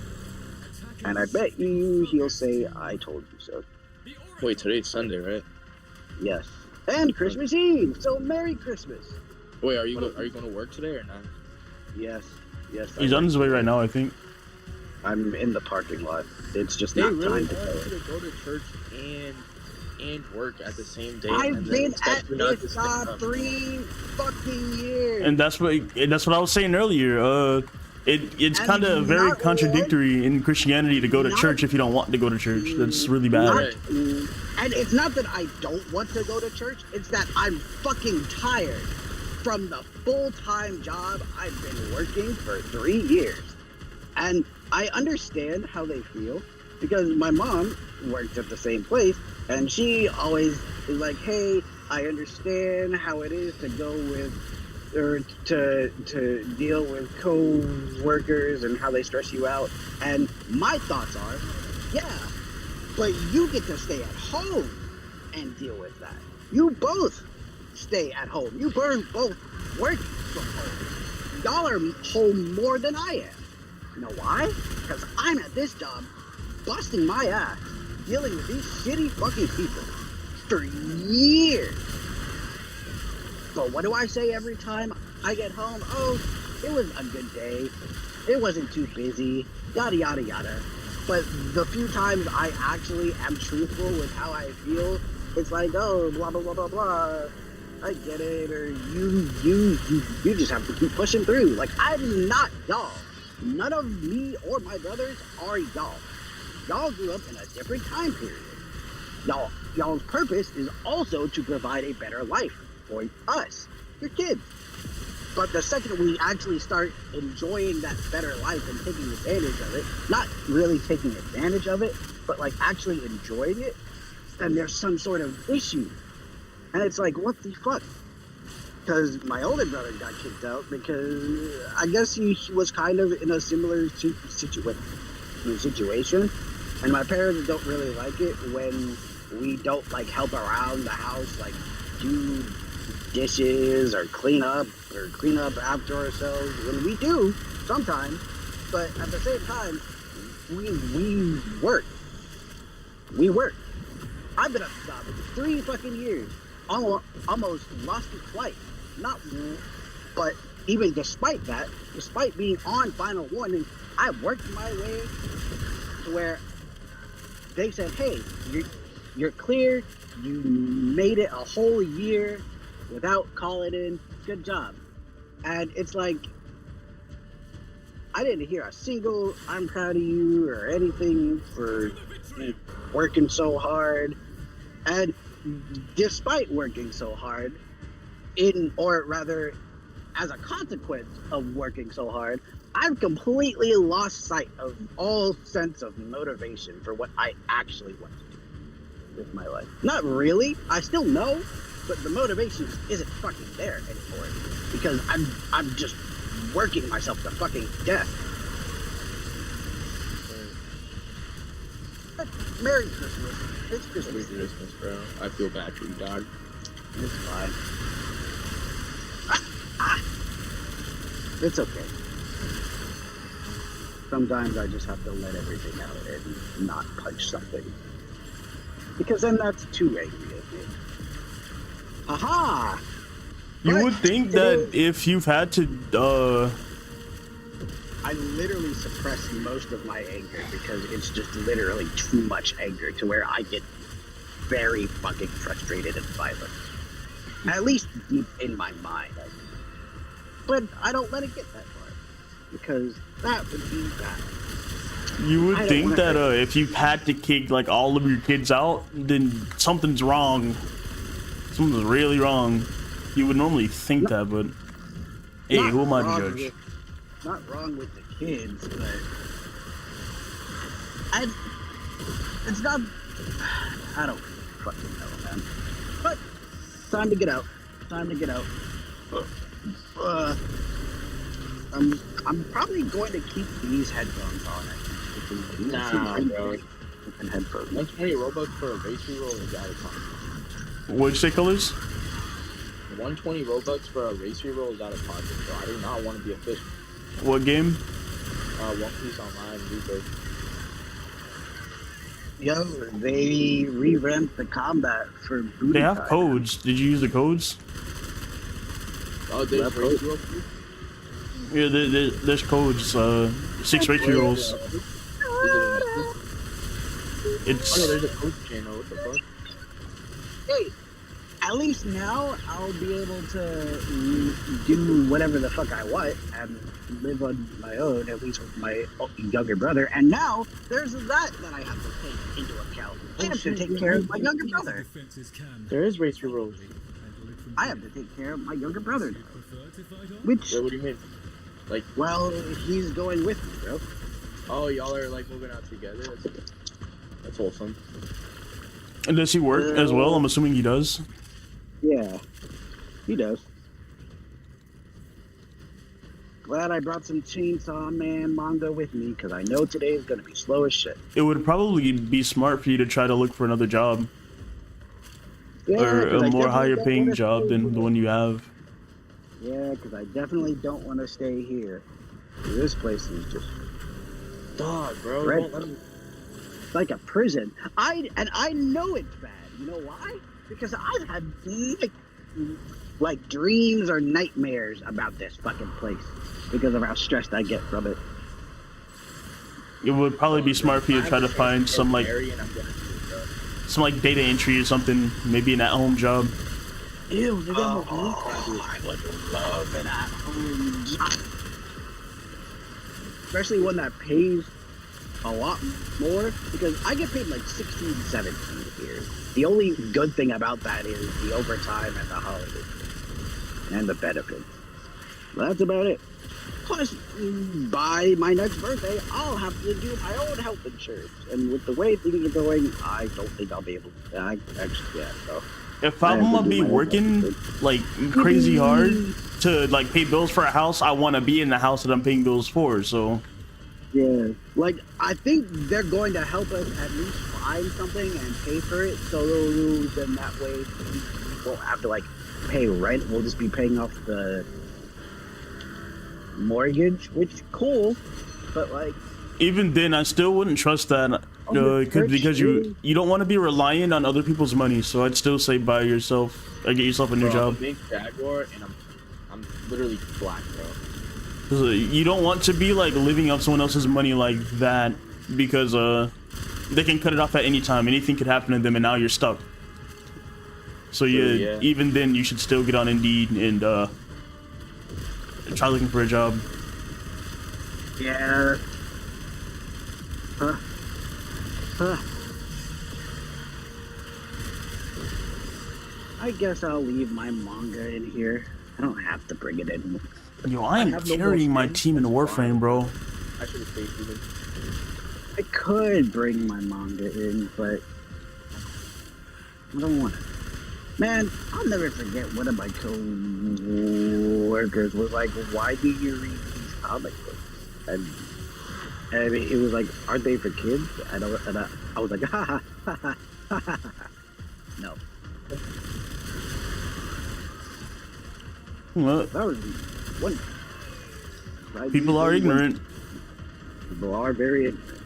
And I bet you he'll say, I told you so. Wait, today's Sunday, right? Yes. And Christmas Eve, so Merry Christmas. Wait, are you going to work today or not? Yes. he's on his way right now, I think. I'm in the parking lot. It's just They not really time to want go. you to go to church and work at the same day. I've and then been expect at you not to this stay job up. 3 fucking years. And that's what I was saying earlier. It's And kind of very not contradictory in Christianity to go to not- church if you don't want to go to church. That's really bad. Not- and it's not that I don't want to go to church, it's that I'm fucking tired from the full-time job I've been working for 3 years. And I understand how they feel, because my mom worked at the same place, and she always is like, hey, I understand how it is to go with, or to deal with co-workers and how they stress you out. And my thoughts are, yeah, but you get to stay at home and deal with that. You both stay at home. You both work from home. Y'all are home more than I am. You know why? Because I'm at this job busting my ass dealing with these shitty fucking people for years. But what do I say every time I get home? Oh, it was a good day. It wasn't too busy. Yada, yada, yada. But the few times I actually am truthful with how I feel, it's like, oh, blah, blah, blah, blah, blah. I get it. Or you just have to keep pushing through. Like, I'm not y'all. None of me or my brothers are y'all. Y'all grew up in a different time period. Y'all's purpose is also to provide a better life for us, your kids. But the second we actually start enjoying that better life and taking advantage of it, not really taking advantage of it, but like actually enjoying it, then there's some sort of issue. And it's like, what the fuck? Because my older brother got kicked out because I guess he was kind of in a similar situation. And my parents don't really like it when we don't like help around the house, like do dishes or clean up after ourselves. When we do sometimes, but at the same time, we work. We work. I've been at the job for 3 fucking years. Almost lost it twice. But even despite that, despite being on final warning, I worked my way to where they said, hey, you're clear, you made it a whole year without calling in, good job. And it's like, I didn't hear a single I'm proud of you or anything for working so hard. And despite working so hard, as a consequence of working so hard, I've completely lost sight of all sense of motivation for what I actually want to do with my life. Not really. I still know, but the motivation isn't fucking there anymore because I'm just working myself to fucking death. But Merry Christmas. It's Christmas. Merry Christmas, bro. I feel bad for you, dog. It's fine. It's okay. Sometimes I just have to let everything out and not punch something. Because then that's too angry of me. Haha! You But would think that if you've had to, I literally suppress most of my anger because it's just literally too much anger to where I get very fucking frustrated and violent. At least deep in my mind. But I don't let it get that far. Because that would be bad. You would I don't think wanna that hurt if you had to kick like all of your kids out, then something's wrong. Something's really wrong. You would normally think that, but hey, Not who am I wrong to judge? not wrong with the kids, but it's not. I don't fucking know, man. But time to get out. Time to get out. I'm probably going to keep these headphones on. Nah, bro. And headphones. 120 Robux for a race reroll is out of pocket. What'd you say, Colors? 120 Robux for a race reroll is out of pocket, so I do not want to be official. What game? One Piece Online, Rebirth. Yo, they revamped the combat for booty They have time. codes. Did you use the codes? Oh, there's Yeah, race reroll too? Yeah, there's codes. 6 race rerolls. It's Oh no, there's a coach channel. What the fuck? Hey, at least now I'll be able to do whatever the fuck I want and live on my own, at least with my younger brother. And now there's that I have to take into account. I have to take care of my younger brother. There is race rerolls. I have to take care of my younger brother now. Which, Wait, what do you mean? well, he's going with me, bro. Oh, y'all are like moving out together? That's wholesome. And does he work as well? I'm assuming he does. Yeah, he does. Glad I brought some Chainsaw Man manga with me, because I know today is going to be slow as shit. It would probably be smart for you to try to look for another job. Yeah, Or 'cause a I more definitely higher don't paying wanna job stay than here. the one you have. Yeah, because I definitely don't want to stay here. This place is just Dog, bro. Red- Don't let me... like a prison. I know it's bad. You know why? Because I've had like dreams or nightmares about this fucking place because of how stressed I get from it. It would probably be smart for you to try to find some like data entry or something, maybe an at-home job. Ew, they got I would love an at-home job. Especially one that pays a lot more, because I get paid like 16, 17 here. The only good thing about that is the overtime and the holidays and the benefits. That's about it. Plus, by my next birthday, I'll have to do my own health insurance. And with the way things are going, I don't think I'll be able to. Actually, yeah, so. If I'm gonna be working like crazy hard to like pay bills for a house, I want to be in the house that I'm paying bills for. So Yeah, like I think they're going to help us at least find something and pay for it, so then that way we won't have to like pay rent. We'll just be paying off the mortgage, which cool, but like even then, I still wouldn't trust that because you don't want to be reliant on other people's money. So I'd still say buy yourself, get yourself a new job. I'm a big Jaguar and I'm literally black, bro. 'Cause, you don't want to be like living off someone else's money like that, because they can cut it off at any time. Anything could happen to them, and now you're stuck. So yeah, even then, you should still get on Indeed and try looking for a job. yeah. I guess I'll leave my manga in here. I don't have to bring it in. Yo, I am have no carrying more my skins. team in Warframe, bro. I should have stayed even. I could bring my manga in, but I don't want to. Man, I'll never forget one of my co-workers was like, "Why do you read these comic books?" And it was like, "Aren't they for kids?" And I was like, "Ha ha ha ha ha ha." No, Well, that was one. people are ignorant, People are very ignorant.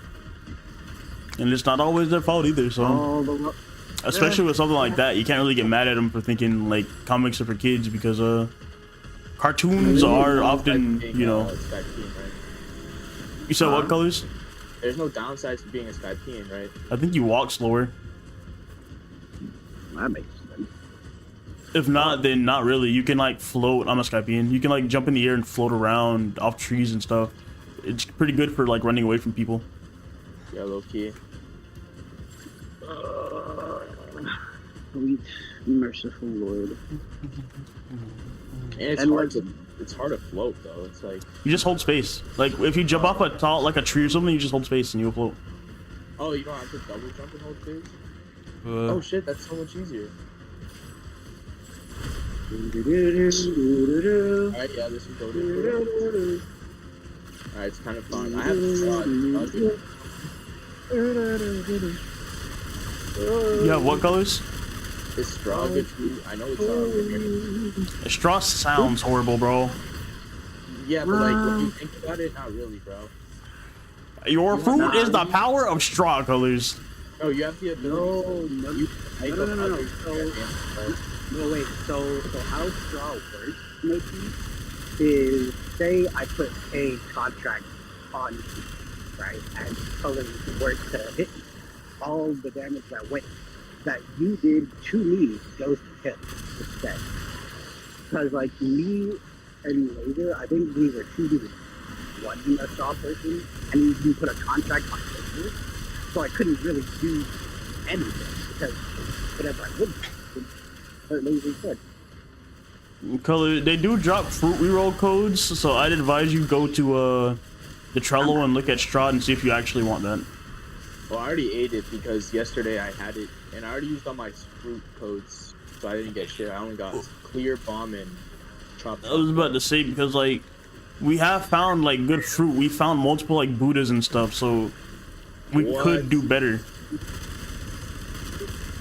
and it's not always their fault either. So, All the especially with something like that, you can't really get mad at them for thinking like comics are for kids, because cartoons are often, you know. Skype team, right? You said what, Colors? There's no downsides to being a Skypean, right? I think you walk slower. that makes sense. If not, then not really. You can like float. I'm a Skypian. You can like jump in the air and float around off trees and stuff. It's pretty good for like running away from people. Yeah, low key. Sweet, merciful Lord. And it's And hard like- to float though. It's like, You just hold space. Like if you jump off a tall, like a tree or something, you just hold space and you'll float. oh, you don't have to double jump and hold space? Uh, Oh shit, that's so much easier. Alright, yeah, this is loaded. Alright, it's kind of fun. I have you have what colors? It's straw good food. I know it's Straw sounds horrible, bro. yeah, but like when you think about it, not really, bro. Your fruit is the power of straw colors. No, you have the ability. No. You make No. up others So, and- no, wait. So how straw works, Mikey, is say I put a contract on you, right, and colors work to hit you. All the damage that you did to me goes to him instead. Because like me and Laser, I think we were shooting one a straw person, and you put a contract on Laser, so I couldn't really do anything because whatever I would hurt Laser said. Color, they do drop fruit reroll codes, so I'd advise you go to the Trello and look at straw and see if you actually want that. Well, I already ate it because yesterday I had it, and I already used all my fruit codes, so I didn't get shit. I only got clear bomb and chopped. I was about to say, because like we have found like good fruit. We found multiple like Buddhas and stuff, so we could do better.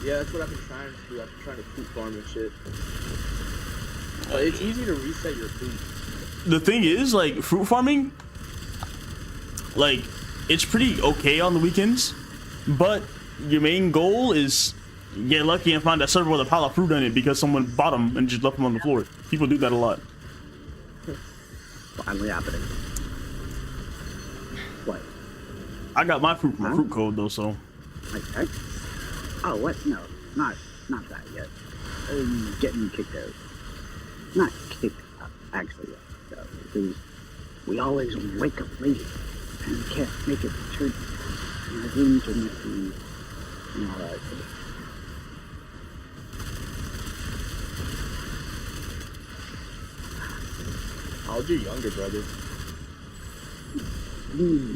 Yeah, that's what I've been trying to do. I've been trying to fruit farm and shit. But it's easy to reset your food. The thing is, like fruit farming, like it's pretty okay on the weekends, but your main goal is get lucky and find a server with a pile of fruit in it because someone bought them and just left them on the floor. People do that a lot. Finally happening. What? I got my fruit from a fruit code though, so. Okay. Oh, what? No, not that yet. Getting kicked out. Not kicked out, actually, yet. So, because we always wake up late and we can't make it to church. And our rooms are missing and all that. How old's your younger brother?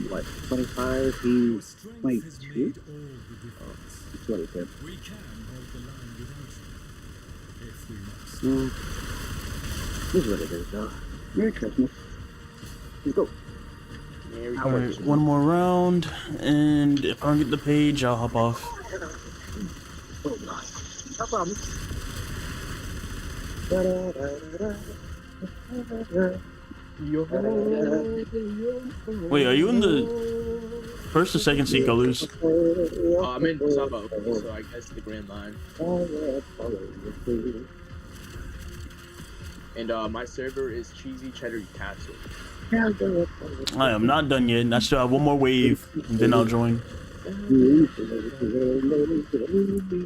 What, 25? He's 22? That's what he said. We can hold the line without you, if we must. This is what it is, though. Merry Christmas. Let's go. Merry Alright, Christmas. one more round, and if I don't get the page, I'll hop off. Oh, God. No problem. Wait, are you in the first or second seat colors? I'm in Saba, so I guess the Grand Line. And my server is Cheesy Cheddar Castle. I am not done yet. I still have one more wave, and then I'll join.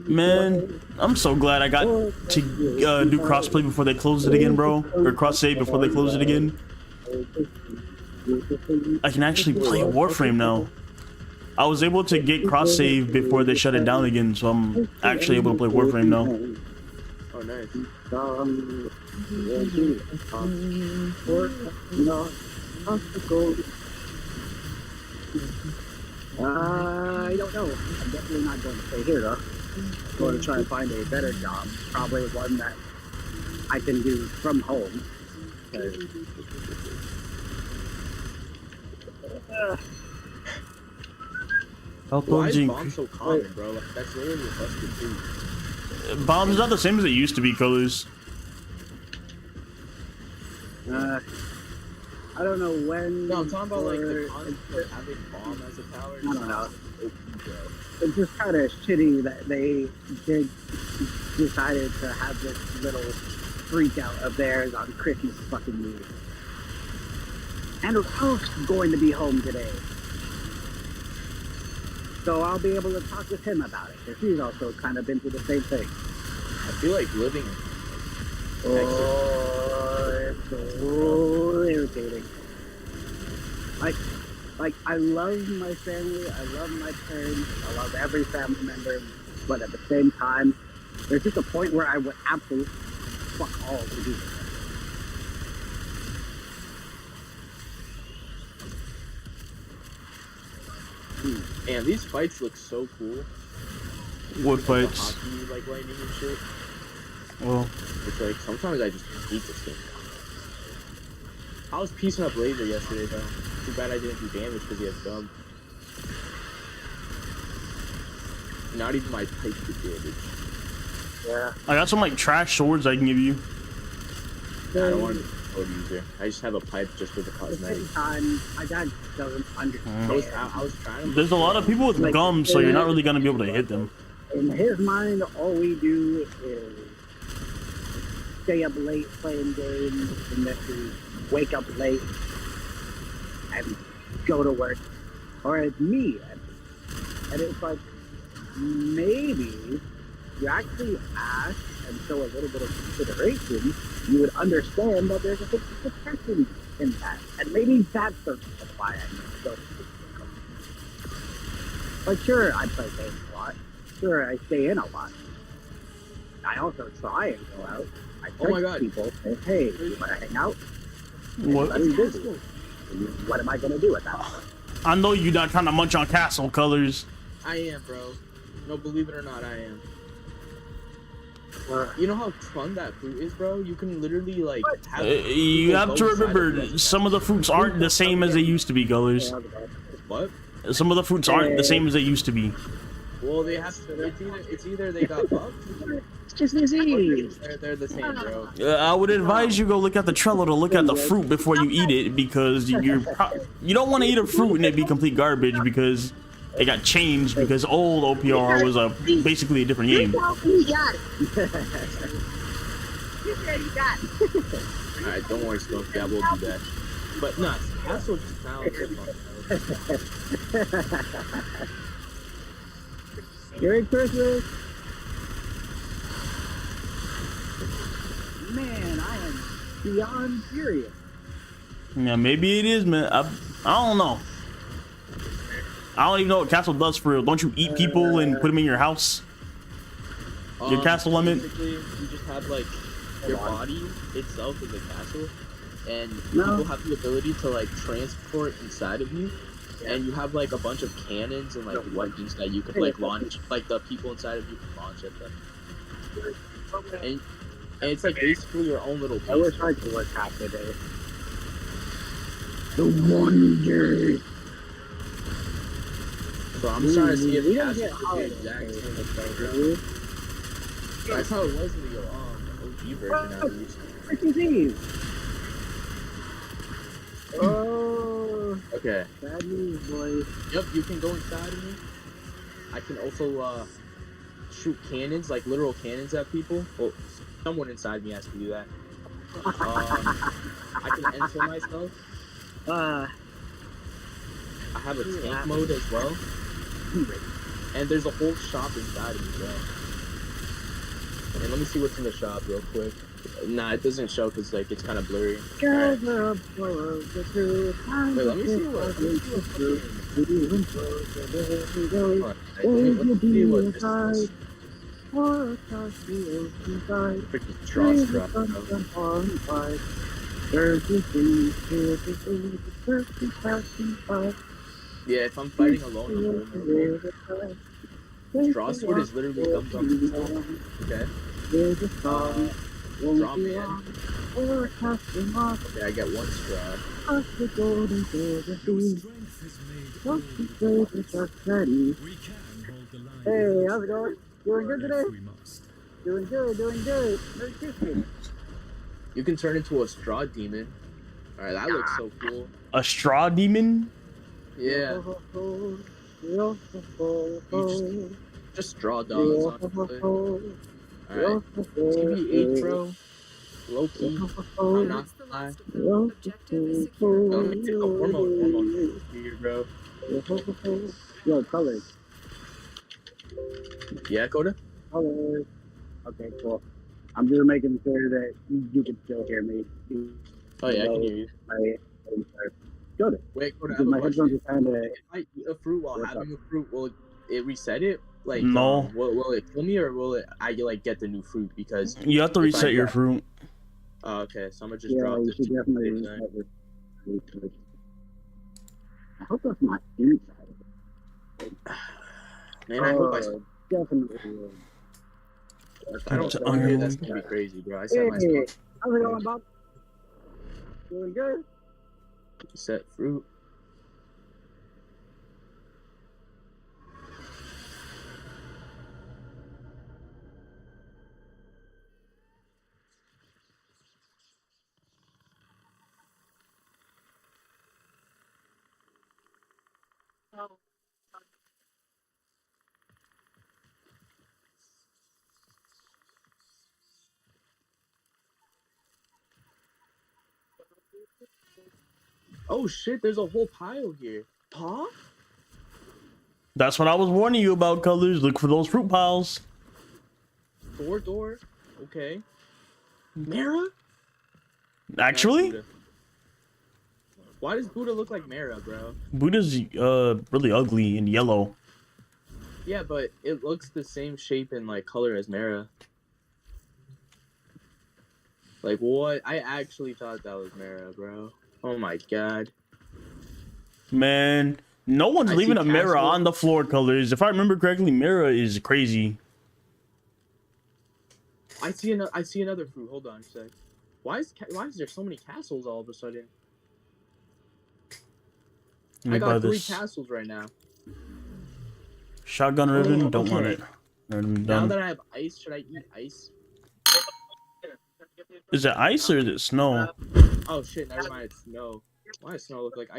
Man, I'm so glad I got to do crossplay before they close it again, bro. Or cross save before they close it again. I can actually play Warframe now. I was able to get cross save before they shut it down again, so I'm actually able to play Warframe now. Oh, nice. I don't know. I'm definitely not going to stay here, though. I'm going to try and find a better job. Probably one that I can do from home. Why is bomb so common, bro? Like, that's literally a busted food. Bomb's not the same as it used to be, colors. I don't know when. No, I'm talking about like the concept of having bomb as a power. I don't know. It's just kind of shitty that they decided to have this little freak out of theirs on Christmas fucking Eve. And Ralph's going to be home today. So I'll be able to talk with him about it, because he's also kind of been through the same thing. I feel like living in Oh, it's so irritating. Like like, I love my family, I love my parents, I love every family member, but at the same time, there's just a point where I would absolutely fuck all of you. Man, these fights look so cool. What Like, fights? the hockey, like, lightning and shit. Well, It's like, sometimes I just hate this game. I was piecing up laser yesterday, though. Too bad I didn't do damage because he had dumb. Not even my pipe did damage. Yeah. I got some like trash swords I can give you. I don't want to be a code user. I just have a pipe just for the At the cosmetic. same time, my dad doesn't understand. I was trying to. There's a lot of people with Like, gums, so you're not really gonna be able to hit them. In his mind, all we do is stay up late playing games, and then we wake up late and go to work. Or it's me. And it's like, maybe you actually ask and show a little bit of consideration, you would understand that there's a bit of depression in that. And maybe that's the reason why I go to sleep. Like, sure, I play games a lot. Sure, I stay in a lot. I also try and go out. I Oh my text God. people, say, hey, you want to hang out? What? Let me visit. What am I going to do at that point? I know you're not trying to munch on castle colors. I am, bro. No, believe it or not, I am. You know how fun that fruit is, bro? You can literally, like, have... You have to remember, some of the fruits aren't the same as they used to be, colors. What? Some of the fruits aren't the same as they used to be. Well, they have to... It's either they got buffed, It's just disease. they're the same, bro. I would advise you go look at the Trello to look at the fruit before you eat it, because you don't want to eat a fruit and it be complete garbage because it got changed because old OPR was basically a different game. You got it. You got it. Alright, don't worry, Smoke. Yeah, we'll do that. But, nah, Castle just sounds fun. Merry Christmas. Man, I am beyond furious. Yeah, maybe it is, man. I don't know. I don't even know what castle does for real. Don't you eat people and put them in your house? Your castle limit? Basically, you just have, like, your body itself is a castle, and people have the ability to, like, transport inside of you, and you have, like, a bunch of cannons and, like, weapons that you could, like, launch, like, the people inside of you can launch at them. And it's, like, basically your own little base. I wish I could work half the day. The wonder. So I'm trying to see if castle could be exact same as Battleground. That's how it was in the OG version, at least. Disease. Oh. Okay. Bad news, boys. Yep, you can go inside of me. I can also shoot cannons, like literal cannons at people. Well, someone inside me has to do that. I can enter myself. I have a tank mode as well. And there's a whole shop inside of me, bro. And let me see what's in the shop real quick. Nah, it doesn't show because like it's kind of blurry. Right. Wait, let me see what. Freaking straws drop. Yeah, if I'm fighting alone, Straw Sword is literally dumb. Okay. Draw man. Okay, I get one straw. Hey, how's it going? Doing good today? Doing good. Merry Christmas. You can turn into a straw demon. Alright, that looks so cool. A straw demon? Yeah. Just draw dogs on the Alright. TB8 bro. Low key. I'm not gonna lie. Let me do a hormone here, bro. Yo, colors. Yeah, Coda? Colors. Okay, cool. I'm just making sure that you can still hear me. Oh yeah, I can hear you. Good. Wait, I have Because a my headphones question. are kind of. If I eat a fruit while What's having a fruit, will it reset it? Like, No. will it kill me or will it I like get the new fruit? Because You have to if I reset your grab- fruit. Oh, okay, so I'm gonna just Yeah, drop you this. should definitely Then. reset your fruit. I hope that's not inside. Man, I hope I. Definitely. If I don't It's sell here, iron. that's gonna be crazy, bro. I set my Hey, how's it going, Bob? Doing good? set fruit. Oh shit! There's a whole pile here. Paw? That's what I was warning you about, Colors. Look for those fruit piles. Door. Okay. Mara? Actually, Buddha. Why does Buddha look like Mara, bro? Buddha's really ugly and yellow. Yeah, but it looks the same shape and like color as Mara. Like what? I actually thought that was Mara, bro. Oh my god. Man, no one's I leaving see a mirror castle. on the floor, Colors. If I remember correctly, mirror is crazy. I see another fruit. Hold on a sec. Why is there so many castles all of a sudden? Let me I buy got 3 this. castles right now. Shotgun ribbon, don't want okay. it. Already Now done. that I have ice, should I eat ice? Is it ice or is it snow? Oh shit, never mind, it's snow. Why does snow look like ice?